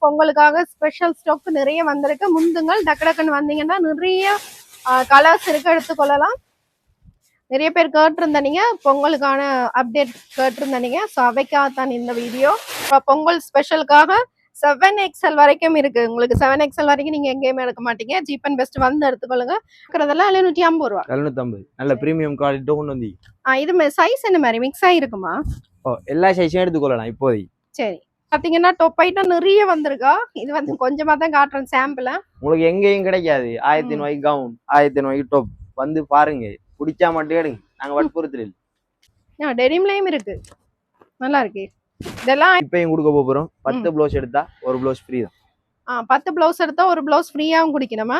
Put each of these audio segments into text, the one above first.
பொங்கலுக்காக special stock நிறைய வந்திருக்கு. முந்துங்கள் டக்கு டக்குன்னு வந்தீங்கன்னா நிறைய கலர்ஸ் இருக்கு, எடுத்துக்கொள்ளலாம். நிறைய பேர் கேட்டிருந்தீங்க, பொங்கலுக்கான அப்டேட் கேட்டிருந்தீங்க. ஸோ அவைக்காகத்தான் இந்த வீடியோ. இப்போ பொங்கல் ஸ்பெஷலுக்காக 7XL வரைக்கும் இருக்கு. உங்களுக்கு 7XL வரைக்கும் நீங்க எங்கேயுமே எடுக்க மாட்டீங்க. சீப் அண்ட் பெஸ்ட் வந்து எடுத்துக்கொள்ளுங்க. இருக்கிறதெல்லாம் 750 ரூபா. 750 நல்ல பிரீமியம் குவாலிட்டி கொண்டு வந்து. இது சைஸ் என்ன மாதிரி மிக்ஸ் ஆகிருக்குமா? எல்லா சைஸும் எடுத்துக்கொள்ளலாம் இப்போதைக்கு. சரி, பாத்தீங்கன்னா டொப் ஐட்டம் நிறைய வந்திருக்கா. இது வந்து கொஞ்சமா தான் காட்டுறேன் சாம்பிள். உங்களுக்கு எங்கேயும் கிடைக்காது. 1000 ரூபாய்க்கு கவுன், 1000 ரூபாய்க்கு டாப். வந்து பாருங்க, பிடிச்சா மட்டும் எடுங்க. நாங்க வற்புறுத்தல இல்ல. டெனிம்லயும் இருக்கு, நல்லா இருக்கு. இதெல்லாம் இப்பயும் கொடுக்க போறோம். 10 ப்ளவுஸ் எடுத்தா ஒரு ப்ளவுஸ் ஃப்ரீ தான். 10 ப்ளவுஸ் எடுத்தா ஒரு ப்ளவுஸ் ஃப்ரீயாவும் குடிக்கணுமா?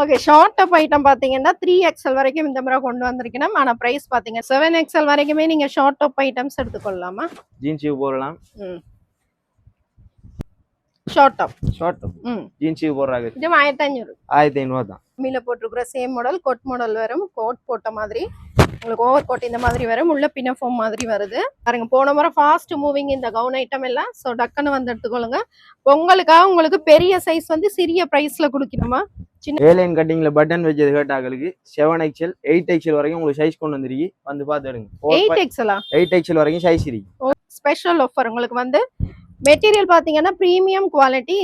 ஓகே, ஷார்ட் டாப் ஐட்டம் பாத்தீங்கன்னா 3XL வரைக்கும் இந்த முறை கொண்டு வந்திருக்கணும். ஆனா பிரைஸ் பாத்தீங்க 7XL வரைக்குமே நீங்க ஷார்ட் டாப் ஐட்டம்ஸ் எடுத்துக்கொள்ளலாமா? ஜீன்ஸ் போடலாம். ஷார்ட் டாப் ஜீன்ஸ் போடுறாங்க. இது 1500. 1500 தான். மீல போட்டுருக்குற சேம் மாடல் கோட் மாடல் வரும். கோட் போட்ட மாதிரி உங்களுக்கு ஓவர் கோட் இந்த மாதிரி வரும். உள்ள பினஃபார்ம் மாதிரி வருது பாருங்க. போன முறை ஃபாஸ்ட் மூவிங் இந்த கவுன் ஐட்டம் எல்லாம். ஸோ டக்குன்னு வந்து எடுத்துக்கொள்ளுங்க. பொங்கலுக்காக உங்களுக்கு பெரிய சைஸ் வந்து சிறிய பிரைஸ்ல கொடுக்கணுமா? சின்ன ஏலைன் கட்டிங்ல பட்டன் வச்சது கேட்டாங்களுக்கு 7XL 8XL வரைக்கும் உங்களுக்கு சைஸ் கொண்டு வந்துருக்கு. வந்து பார்த்து எடுங்க. 8XL வரைக்கும் சைஸ் இருக்கு. ஸ்பெஷல் ஆஃபர் உங்களுக்கு வந்து மெட்டீரியல் பாத்தீங்கன்னா பிரீமியம் குவாலிட்டி.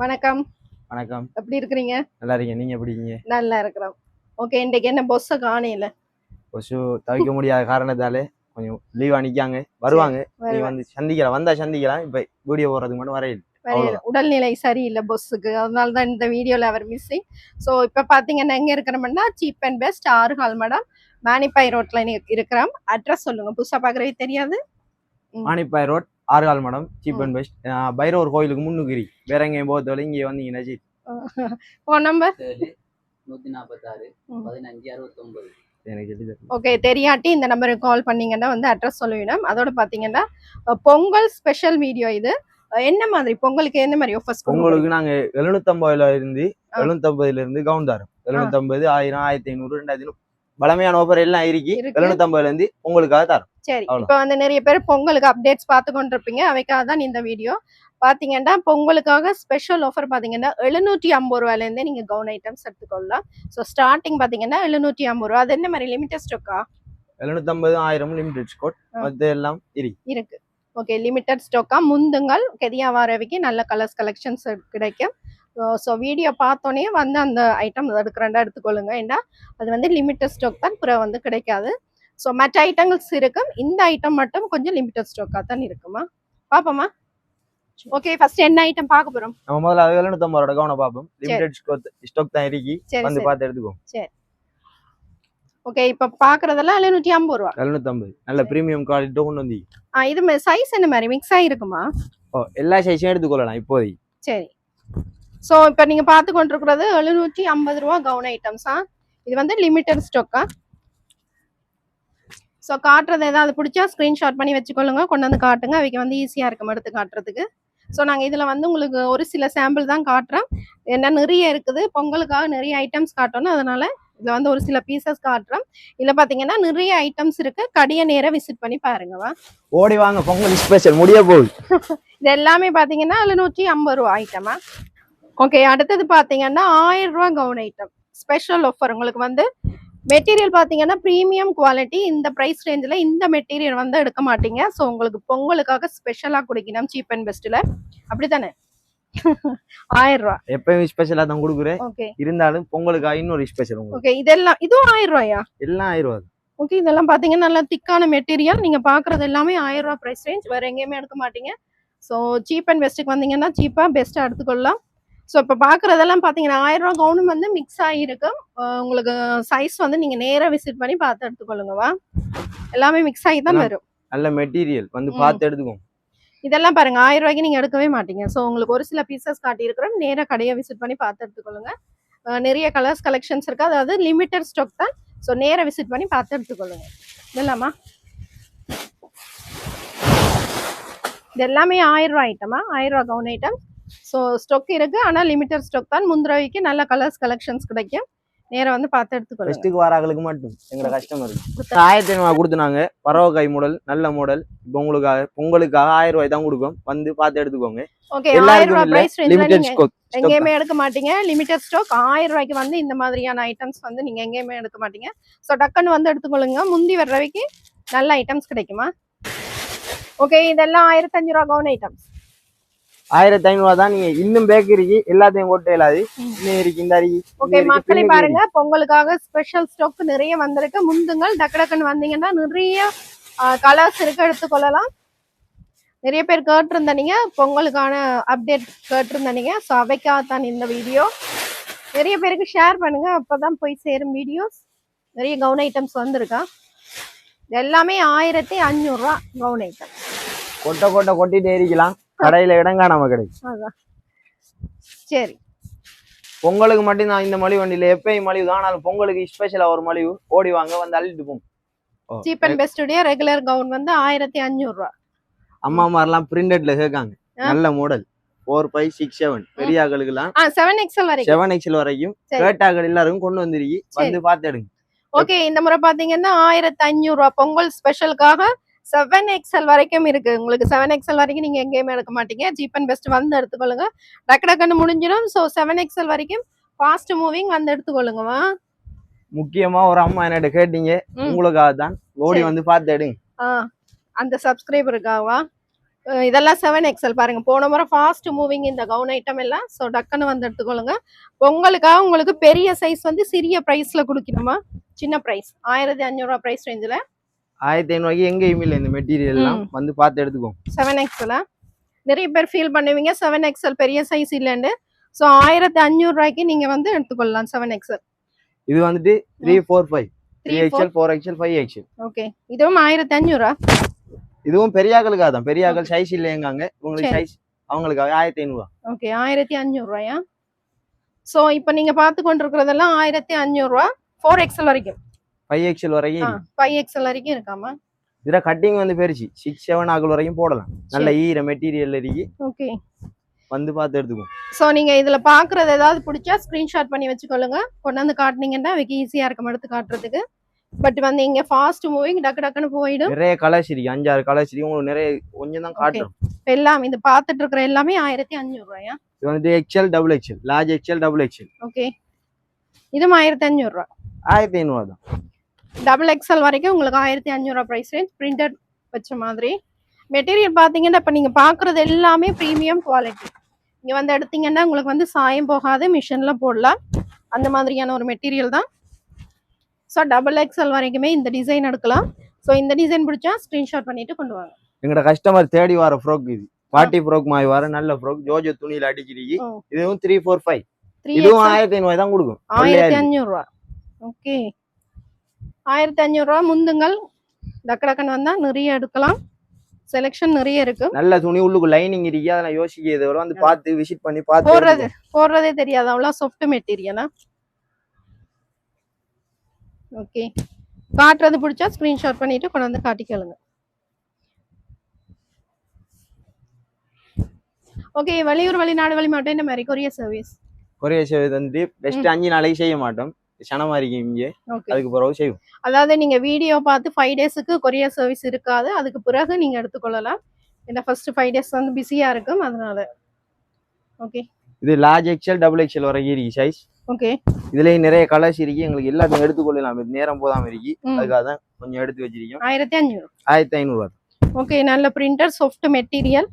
வணக்கம். வணக்கம், எப்படி இருக்கிறீங்க? நல்லா இருக்கீங்க. நீங்க எப்படி இருக்கீங்க? நல்லா இருக்கிறோம். ஓகே, இன்றைக்கு என்ன பொஸ்ஸ காணையில? பொஸ்ஸு தவிக்க முடியாத காரணத்தாலே கொஞ்சம் லீவா நிக்காங்க. வருவாங்க, நீ வந்து சந்திக்கலாம். வந்தா சந்திக்கலாம். இப்ப வீடியோ போடுறதுக்கு மட்டும் வரையில உடல்நிலை சரியில்லை பொஸ்ஸுக்கு, அதனால தான் இந்த வீடியோல அவர் மிஸ்ஸிங். ஸோ இப்போ பார்த்தீங்கன்னா எங்க இருக்கிறோம்னா சீப் அண்ட் பெஸ்ட் 6 கால் மேடம் மானிப்பாய் ரோட்ல இருக்கிறோம். அட்ரஸ் சொல்லுங்க, புதுசா பாக்குறது தெரியாது. மானிப்பாய் ரோட் 6 கால் madam, cheap and best. Bhairavar கோயிலுக்கு முன்னுக்குறி. வேற எங்கேயும் போகிறத இங்கே வந்தீங்கன்னா சரி. Phone number 146 15 69. ஓகே, தெரியாட்டி இந்த நம்பருக்கு கால் பண்ணீங்கன்னா வந்து அட்ரஸ் சொல்லுவிடும். அதோட பாத்தீங்கன்னா பொங்கல் ஸ்பெஷல் வீடியோ இது. என்ன மாதிரி பொங்கலுக்கு எந்த மாதிரி ஆஃபர்ஸ்? பொங்கலுக்கு நாங்க 750 இருந்து கவுன் தரோம். 750, 1000, 1500, 2000 பலமையான ஆஃபர் எல்லாம் இருக்கு. 750 இருந்து உங்களுக்காக தரோம். சரி, இப்போ வந்து நிறைய பேர் பொங்கலுக்கு அப்டேட்ஸ் பார்த்து கொண்டிருப்பீங்க. அவைக்காக தான் இந்த வீடியோ. பாத்தீங்கன்னா பொங்கலுக்காக ஸ்பெஷல் ஆஃபர் பாத்தீங்கன்னா 750 ரூபாயில இருந்தே நீங்க கவுன் ஐட்டம்ஸ் எடுத்துக்கொள்ளலாம். ஸோ ஸ்டார்டிங் பாத்தீங்கன்னா 750 ரூபா. அது என்ன மாதிரி லிமிட்டட் ஸ்டாக்கா? 750, 1000 லிமிட்டட் ஸ்டாக் அது எல்லாம் இருக்கு. Okay, limited ஸ்டாக்கா. முந்துங்கள் கெதியா வாரவைக்கு நல்ல கலர்ஸ் கலெக்ஷன்ஸ் கிடைக்கும். ஸோ வீடியோ பார்த்தோன்னே வந்து அந்த ஐட்டம் எடுக்கிறேன்டா எடுத்துக்கொள்ளுங்க. ஏன்னா அது வந்து லிமிட்டட் ஸ்டாக் தான், பிற வந்து கிடைக்காது. ஸோ மற்ற ஐட்டங்கள்ஸ் இருக்கும். இந்த ஐட்டம் மட்டும் கொஞ்சம் லிமிட்டட் ஸ்டாக்காக தான் இருக்குமா? பாப்போமா? ஓகே, ஃபர்ஸ்ட் என்ன ஐட்டம் பார்க்க போறோம்? நம்ம முதல்ல 750 ரூபாய் கவுன பாப்போம். லிமிட்டட் ஸ்டாக் தான் இருக்கு. வந்து பார்த்து எடுத்துக்கோ. சரி, ஓகே. இப்ப பாக்குறதெல்லாம் 750 ரூபா. 750 நல்ல பிரீமியம் குவாலிட்டி கொண்டு வந்து. இது சைஸ் என்ன மாதிரி மிக்ஸ் ஆகிருக்குமா? எல்லா சைஸும் எடுத்துக்கொள்ளலாம் இப்போதைக்கு. சரி, ஸோ இப்போ நீங்க பார்த்து கொண்டிருக்கிறது 750 ரூபா கவுன் ஐட்டம்ஸா. இது வந்து லிமிட்டட் ஸ்டாக்கா. ஸோ காட்டுறது ஏதாவது பிடிச்சா ஸ்க்ரீன்ஷாட் பண்ணி வச்சுக்கொள்ளுங்க, கொண்டு வந்து காட்டுங்க. அவைக்கு வந்து ஈஸியாக இருக்கும் எடுத்து காட்டுறதுக்கு. ஸோ நாங்கள் இதில் வந்து உங்களுக்கு ஒரு சில சாம்பிள் தான் காட்டுறோம். என்ன நிறைய இருக்குது, பொங்கலுக்காக நிறைய ஐட்டம்ஸ் காட்டணும். அதனால இதில் வந்து ஒரு சில பீசஸ் காட்டுறோம். இதில் பார்த்தீங்கன்னா நிறைய ஐட்டம்ஸ் இருக்கு. கடையை நேராக விசிட் பண்ணி பாருங்கவா. ஓடி வாங்க, பொங்கல் ஸ்பெஷல் முடிய போகுது. இது எல்லாமே பார்த்தீங்கன்னா 750 ரூபா ஐட்டமா. ஓகே, அடுத்தது பாத்தீங்கன்னா 1000 ரூபாய் கவுன் ஐட்டம் ஸ்பெஷல் ஆஃபர். உங்களுக்கு வந்து மெட்டீரியல் பாத்தீங்கன்னா பிரீமியம் குவாலிட்டி. இந்த பிரைஸ் ரேஞ்சில் இந்த மெட்டீரியல் வந்து எடுக்க மாட்டீங்க. ஸோ உங்களுக்கு பொங்கலுக்காக ஸ்பெஷலா கொடுக்கணும் சீப் அண்ட் பெஸ்ட்ல, அப்படித்தானே? 1000 ரூபாய் எப்பயும் ஸ்பெஷலா தான் கொடுக்குறேன். ஓகே, இருந்தாலும் பொங்கலுக்காக இன்னொரு ஸ்பெஷல். ஓகே, இதெல்லாம் இதுவும் 1000 ரூபாயா? எல்லாம் 1000 ரூபா. ஓகே, இதெல்லாம் பாத்தீங்கன்னா நல்ல திக்கான மெட்டீரியல். நீங்க பாக்குறது எல்லாமே 1000 ரூபாய் பிரைஸ் ரேஞ்ச், வேற எங்கேயுமே எடுக்க மாட்டீங்க. ஸோ சீப் அண்ட் பெஸ்ட்டுக்கு வந்தீங்கன்னா சீப்பா பெஸ்ட்டா எடுத்துக்கொள்ளலாம். ஸோ இப்போ பாக்குறதெல்லாம் பாத்தீங்கன்னா 1000 ரூபாய் கவுனும் வந்து மிக்ஸ் ஆகிருக்கும். உங்களுக்கு சைஸ் வந்து நீங்க நேரா விசிட் பண்ணி பார்த்து எடுத்துக்கொள்ளுங்கவா. எல்லாமே மிக்ஸ் ஆகி தான் வரும். நல்ல மெட்டீரியல் வந்து பார்த்து எடுத்துக்கோங்க. இதெல்லாம் பாருங்க 1000 ரூபாய்க்கு நீங்க எடுக்கவே மாட்டீங்க. ஸோ உங்களுக்கு ஒரு சில பீசஸ் காட்டியிருக்கிறோம், நேரா கடையை விசிட் பண்ணி பார்த்து எடுத்துக்கொள்ளுங்க. நிறைய கலர்ஸ் கலெக்ஷன்ஸ் இருக்கு, அதாவது லிமிட்டட் ஸ்டாக் தான். ஸோ நேரா விசிட் பண்ணி பார்த்து எடுத்துக்கொள்ளுங்க. இதெல்லாமா இது எல்லாமே 1000 ரூபாய் ஐட்டமா, 1000 ரூபாய் கவுன் ஐட்டம். ஸோ ஸ்டாக் இருக்கு, ஆனால் லிமிட்டட் ஸ்டாக் தான். முந்திரவைக்கு நல்ல கலர்ஸ் கலெக்ஷன்ஸ் கிடைக்கும், நேரா வந்து பார்த்து எடுத்துக்கொள்ளுங்க. ஃபெஸ்ட்டுக்கு வராங்களுக்கு மட்டும் எங்களோட கஸ்டமர் 1500 கொடுத்துனாங்க. பறவை கை மாடல், நல்ல மாடல். இப்போ உங்களுக்காக பொங்கலுக்காக 1000 ரூபாய் தான் கொடுக்கும், வந்து பார்த்து எடுத்துக்கோங்க. ஓகே, 1000 ரூபாய் பிரைஸ் ரேஞ்ச்ல லிமிடெட் நீங்க ஸ்டாக் எங்கேயுமே எடுக்க மாட்டீங்க. லிமிட்டட் ஸ்டாக் 1000 ரூபாய்க்கு வந்து இந்த மாதிரியான ஐட்டம்ஸ் வந்து நீங்க எங்கேயுமே எடுக்க மாட்டீங்க. ஸோ டக்குன்னு வந்து எடுத்துக்கொள்ளுங்க, முந்தி வர்றவைக்கு நல்ல ஐட்டம்ஸ் கிடைக்குமா. ஓகே, இதெல்லாம் 1500 ரூபாய் கவுன் ஐட்டம்ஸ். 1500 ரூபா தான். நீங்க இன்னும் பேக்கரிக்கு எல்லாத்தையும் கொட்ட இயலாது. இன்னும் இருக்கு, இந்த அரிக்கு. ஓகே மக்களை பாருங்க, பொங்கலுக்காக ஸ்பெஷல் ஸ்டாக் நிறைய வந்திருக்கு. முந்துங்கள் டக்கு டக்குன்னு வந்தீங்கன்னா நிறைய கலர்ஸ் இருக்கு, எடுத்துக்கொள்ளலாம். நிறைய பேர் கேட்டிருந்தீங்க, பொங்கலுக்கான அப்டேட் கேட்டிருந்தீங்க. ஸோ அவைக்காகத்தான் இந்த வீடியோ. நிறைய பேருக்கு ஷேர் பண்ணுங்க, அப்பதான் போய் சேரும் வீடியோஸ். நிறைய கவுன் ஐட்டம்ஸ் வந்திருக்கா. எல்லாமே 1500 ரூபாய் கவுன் ஐட்டம். கொட்டிட்டே இருக்கலாம், கடையில இடம் காணாம கிடைக்கும். அதான் சரி, பொங்கலுக்கு மட்டும் நான் இந்த மலிவு வண்டியில எப்பயும் மலிவு தான். ஆனாலும் பொங்கலுக்கு ஸ்பெஷலா ஒரு மலிவு, ஓடி வாங்க வந்து அள்ளிட்டு போகும். சீப் அண்ட் பெஸ்ட் உடைய ரெகுலர் கவுன் வந்து 1500 ரூபாய். அம்மா மாதிரிலாம் பிரிண்டட்ல கேட்காங்க, நல்ல மாடல் 4, 5, 6, 7 பெரிய ஆக்களுக்கு எல்லாம் 7XL வரைக்கும் 7XL வரைக்கும் கேட்டாக்கள் எல்லாரும் கொண்டு வந்துருக்கி, வந்து பார்த்து எடுங்க. ஓகே, இந்த முறை பாத்தீங்கன்னா 1500 ரூபாய் பொங்கல் ஸ்பெஷலுக்காக 7XL வரைக்கும் இருக்கு. உங்களுக்கு 7XL வரைக்கும் நீங்க எங்கேயுமே எடுக்க மாட்டீங்க. சீப் அண்ட் பெஸ்ட் வந்து எடுத்துக்கொள்ளுங்க, டக்கு டக்குன்னு முடிஞ்சிடும். ஸோ 7XL வரைக்கும் ஃபாஸ்ட் மூவிங் வந்து எடுத்துக்கொள்ளுங்கம்மா. முக்கியமா ஒரு அம்மா என்னட்ட கேட்டீங்க, உங்களுக்காக தான் ஓடி வந்து பார்த்து எடுங்க. அந்த சப்ஸ்கிரைபருக்காகவா? இதெல்லாம் 7XL பாருங்க, போன முறை ஃபாஸ்ட் மூவிங் இந்த கவுன் ஐட்டம் எல்லாம். ஸோ டக்குன்னு வந்து எடுத்துக்கொள்ளுங்க. பொங்கலுக்காக உங்களுக்கு பெரிய சைஸ் வந்து சிறிய பிரைஸ்ல கொடுக்கணுமா, சின்ன பிரைஸ் 1500 ரூபாய் பிரைஸ் ரேஞ்சில் 1500 ரூபாய்க்கு எங்கேயுமே இல்லை. இந்த மெட்டீரியல் எல்லாம் வந்து பார்த்து எடுத்துக்கோங்க. 7XL நிறைய பேர் ஃபீல் பண்ணுவீங்க 7XL பெரிய சைஸ் இல்லைன்னு. ஸோ 1500 ரூபாய்க்கு நீங்க வந்து எடுத்துக்கொள்ளலாம் 7XL. இது வந்துட்டு 3, 4, 5 3XL, 4XL, 5XL. ஓகே, இதுவும் 1500. இதுவும் பெரியாக்களுக்காக தான். பெரியாக்கள் சைஸ் இல்லையங்காங்க, உங்களுக்கு சைஸ் அவங்களுக்காக 1500 ரூபாய். ஓகே, 1500 ரூபாயா? ஸோ இப்போ நீங்க பார்த்து கொண்டிருக்கிறதெல்லாம் 1500 ரூபாய். 4XL வரைக்கும் 5XL வரைக்கும் 5XL வரைக்கும் இருக்காமா. இதுல கட்டிங் வந்து பெருச்சு 6, 7 ஆக்கள் வரைக்கும் போடலாம். நல்ல ஈர மெட்டீரியல் இருக்கு, ஓகே வந்து பார்த்து எடுத்துக்கோங்க. ஸோ நீங்க இதுல பாக்குறது ஏதாவது பிடிச்சா ஸ்கிரீன்ஷாட் பண்ணி வச்சுக்கொள்ளுங்க, கொண்டாந்து காட்டினீங்கன்னா அதுக்கு ஈஸியா இருக்கும் எடுத்து காட்டுறதுக்கு. பட் வந்து இங்க ஃபாஸ்ட் மூவிங் டக்கு டக்குன்னு போயிடும். நிறைய கலர்ஸ் இருக்கு, 5, 6 கலர்ஸ் இருக்கு. உங்களுக்கு நிறைய கொஞ்சம் தான் காட்டுறோம். எல்லாம் இது பார்த்துட்டு இருக்கிற எல்லாமே 1500 ரூபாயா? இது வந்து XL, XXL, large XL, XXL. Okay, இதுவும் 1500 ரூபாய். 1500 தான். XXL வரைக்கும் உங்களுக்கு 1500 ரூபாய் பிரைஸ் ரேஞ்ச், பிரிண்டட் வச்ச மாதிரி. மெட்டீரியல் பாத்தீங்கன்னா இப்ப நீங்க பாக்குறது எல்லாமே பிரீமியம் குவாலிட்டி. இங்க வந்து எடுத்தீங்கன்னா உங்களுக்கு வந்து சாயம் போகாது, மிஷின்ல போடலாம், அந்த மாதிரியான ஒரு மெட்டீரியல் தான். ஸோ XXL வரைக்குமே இந்த டிசைன் எடுக்கலாம். ஸோ இந்த டிசைன் பிடிச்சா ஸ்கிரீன்ஷாட் பண்ணிட்டு கொண்டு வாங்க. எங்களோட கஸ்டமர் தேடி வர ஃப்ராக் இது, பார்ட்டி ஃப்ராக் மாதிரி வர நல்ல ஃப்ராக், ஜோஜோ துணியில அடிச்சிருக்கு. இதுவும் 3, 4, 5 இதுவும் 1500 ரூபாய் தான் கொடுக்கும். 1500 ரூபாய். ஓகே, 1500 ரூபாய். முந்துங்கள் டக்கு டக்குன்னு வந்தா நிறைய எடுக்கலாம், செலெக்ஷன் நிறைய இருக்கு. நல்ல துணி, உள்ளுக்கு லைனிங் இருக்கு, அதெல்லாம் யோசிக்கிறத விட வந்து பார்த்து விசிட் பண்ணி பார்த்து போடுறதே தெரியாது, அவ்வளோ சாஃப்ட் மெட்டீரியலா. ஓகே, காட்டுறது பிடிச்சா ஸ்கிரீன்ஷாட் பண்ணிட்டு கொண்டு வந்து காட்டிக்கலுங்க. ஓகே, வெளியூர் வெளிநாடு வெளிமாட்டம் இந்த மாதிரி கொரியர் சர்வீஸ் வந்து பெஸ்ட் 5 நாளைக்கு செய்ய மாட்டோம், சனமா இருக்கு இங்கே, அதுக்கு பிறகு செய்வோம். அதாவது நீங்க வீடியோ பார்த்து 5 டேஸுக்கு கொரியர் சர்வீஸ் இருக்காது, அதுக்கு பிறகு நீங்க எடுத்துக்கொள்ளலாம். இந்த ஃபர்ஸ்ட் 5 டேஸ் வந்து பிஸியா இருக்கும், அதனால. ஓகே, இது லார்ஜ் எக்ஸ்எல் டபுள் எக்ஸ்எல் வரைக்கும் இருக்கு சைஸ். ஓகே. இதுலயும் நிறைய கலர்ஸ் இருக்கு. எங்களுக்கு எல்லாத்தையும் எடுத்துக்கொள்ளலாம். நேரம் போதாம இருக்கு. அதுக்காக தான் கொஞ்சம் எடுத்து வச்சிருக்கோம். 1500. 1500. ஓகே. நல்ல பிரிண்டர், சாஃப்ட் மெட்டீரியல்,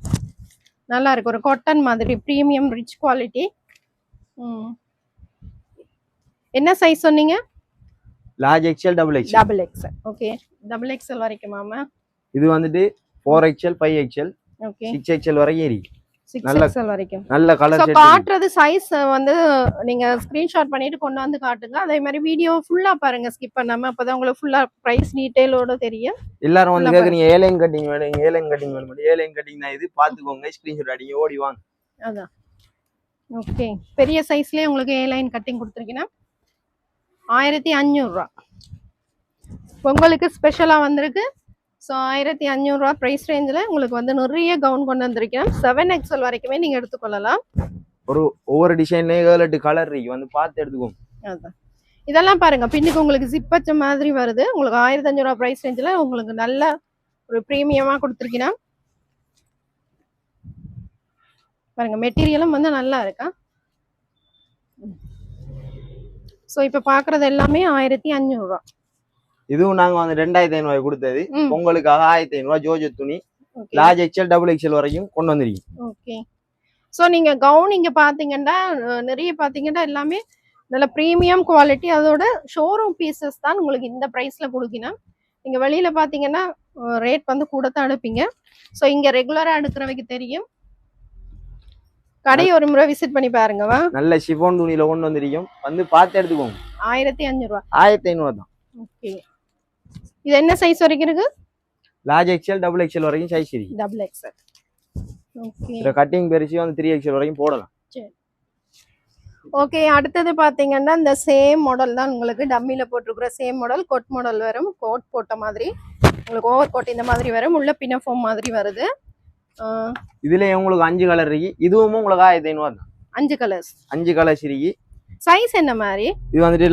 நல்லா இருக்கு. ஒரு காட்டன் மாதிரி பிரீமியம் ரிச் குவாலிட்டி. என்ன சைஸ் சொன்னீங்க? Large XL double XL. Double XL. Okay. Double XL வரைக்குமாமா? இது வந்துட்டு 4XL 5XL ஓகே 6XL வரைக்கும் இருக்கு. 6XL வரைக்கும். நல்ல கலர் செட். காட்றது சைஸ் வந்து நீங்க ஸ்கிரீன்ஷாட் பண்ணிட்டு கொண்டு வந்து காட்டுங்க. அதே மாதிரி வீடியோ ஃபுல்லா பாருங்க, ஸ்கிப் பண்ணாம. அப்பதான் உங்களுக்கு ஃபுல்லா பிரைஸ் டீடைலோட தெரியும். எல்லாரும் வந்து கேக்குறீங்க ஏலைன் கட்டிங் வேணும், ஏலைன் கட்டிங் வேணும். ஏலைன் கட்டிங் தான் இது. பாத்துக்கோங்க, ஸ்கிரீன்ஷாட் அடிங்க, ஓடி வாங்க. அதான். ஓகே. பெரிய சைஸ்லயே உங்களுக்கு ஏ லைன் கட்டிங் கொடுத்துருக்கீங்கன்னா 1500 ரூபா. உங்களுக்கு ஸ்பெஷலா வந்திருக்கு. ஸோ 1500 ரூபா ப்ரைஸ் ரேஞ்சில் உங்களுக்கு வந்து நிறைய கவுன் கொண்டு வந்திருக்கேன். 7XL வரைக்குமே நீங்கள் எடுத்துக்கொள்ளலாம். ஒவ்வொரு டிசைன்லேயும் 7-8 கலர் இருக்கு, வந்து பார்த்து எடுத்துக்கோங்க. அதான். இதெல்லாம் பாருங்க, பின்னுக்கு உங்களுக்கு ஜிப் வச்ச மாதிரி வருது. உங்களுக்கு 1500 ரூபா ப்ரைஸ் ரேஞ்சில் உங்களுக்கு நல்ல ஒரு ப்ரீமியமாக கொடுத்துருக்கீங்கன்னா பாருங்க, மெட்டீரியலும் வந்து நல்லா இருக்கா. ஸோ இப்போ பார்க்குறது எல்லாமே 1500 ரூபா. இதுவும் நாங்க வந்து 2500 கொடுத்தது. உங்களுக்காக 1500 ஜோஜோ துணி லார்ஜ் எக்ஸ்எல் டபுள் எக்ஸ்எல் வரைக்கும் கொண்டு வந்திருக்கீங்க. ஓகே. ஸோ நீங்க கவுன் இங்க பாத்தீங்கன்னா நிறைய பாத்தீங்கன்னா எல்லாமே நல்ல ப்ரீமியம் குவாலிட்டி. அதோட ஷோரூம் பீசஸ் தான் உங்களுக்கு இந்த ப்ரைஸ்ல கொடுக்கணும். நீங்க வெளியில பாத்தீங்கன்னா ரேட் வந்து கூட தான் எடுப்பீங்க. ஸோ இங்க ரெகுலரா எடுக்கிறவைக்கு தெரியும். கடை ஒரு முறை விசிட் பண்ணி பாருங்கவா. நல்ல ஷிஃபான் துணியில கொண்டு வந்திருக்கோம், வந்து பார்த்து எடுத்துக்கோங்க. 1500 ரூபா. 1500 தான். ஓகே. இது என்ன சைஸ் வரைக்கும் இருக்கு? லார்ஜ் எக்ஸ்எல் டபுள் எக்ஸ்எல் வரைக்கும் சைஸ் இருக்கு. Double XL. ஓகே. இந்த கட்டிங் பெருசி வந்து 3XL வரைக்கும் போடலாம். சரி. ஓகே. அடுத்தது பாத்தீங்கன்னா இந்த சேம் மாடல் தான் உங்களுக்கு டம்மில போட்டுருக்குற சேம் மாடல். கோட் மாடல் வரும். கோட் போட்ட மாதிரி உங்களுக்கு ஓவர் கோட் இந்த மாதிரி வரும். உள்ள பினஃபார்ம் மாதிரி வருது. இதுல உங்களுக்கு 5 கலர் இருக்கு. இதுவும் உங்களுக்கு 1500 தான். 5 கலர்ஸ். 5 கலர்ஸ் இருக்கு. சைஸ் என்ன மாதிரி? இது வந்துட்டு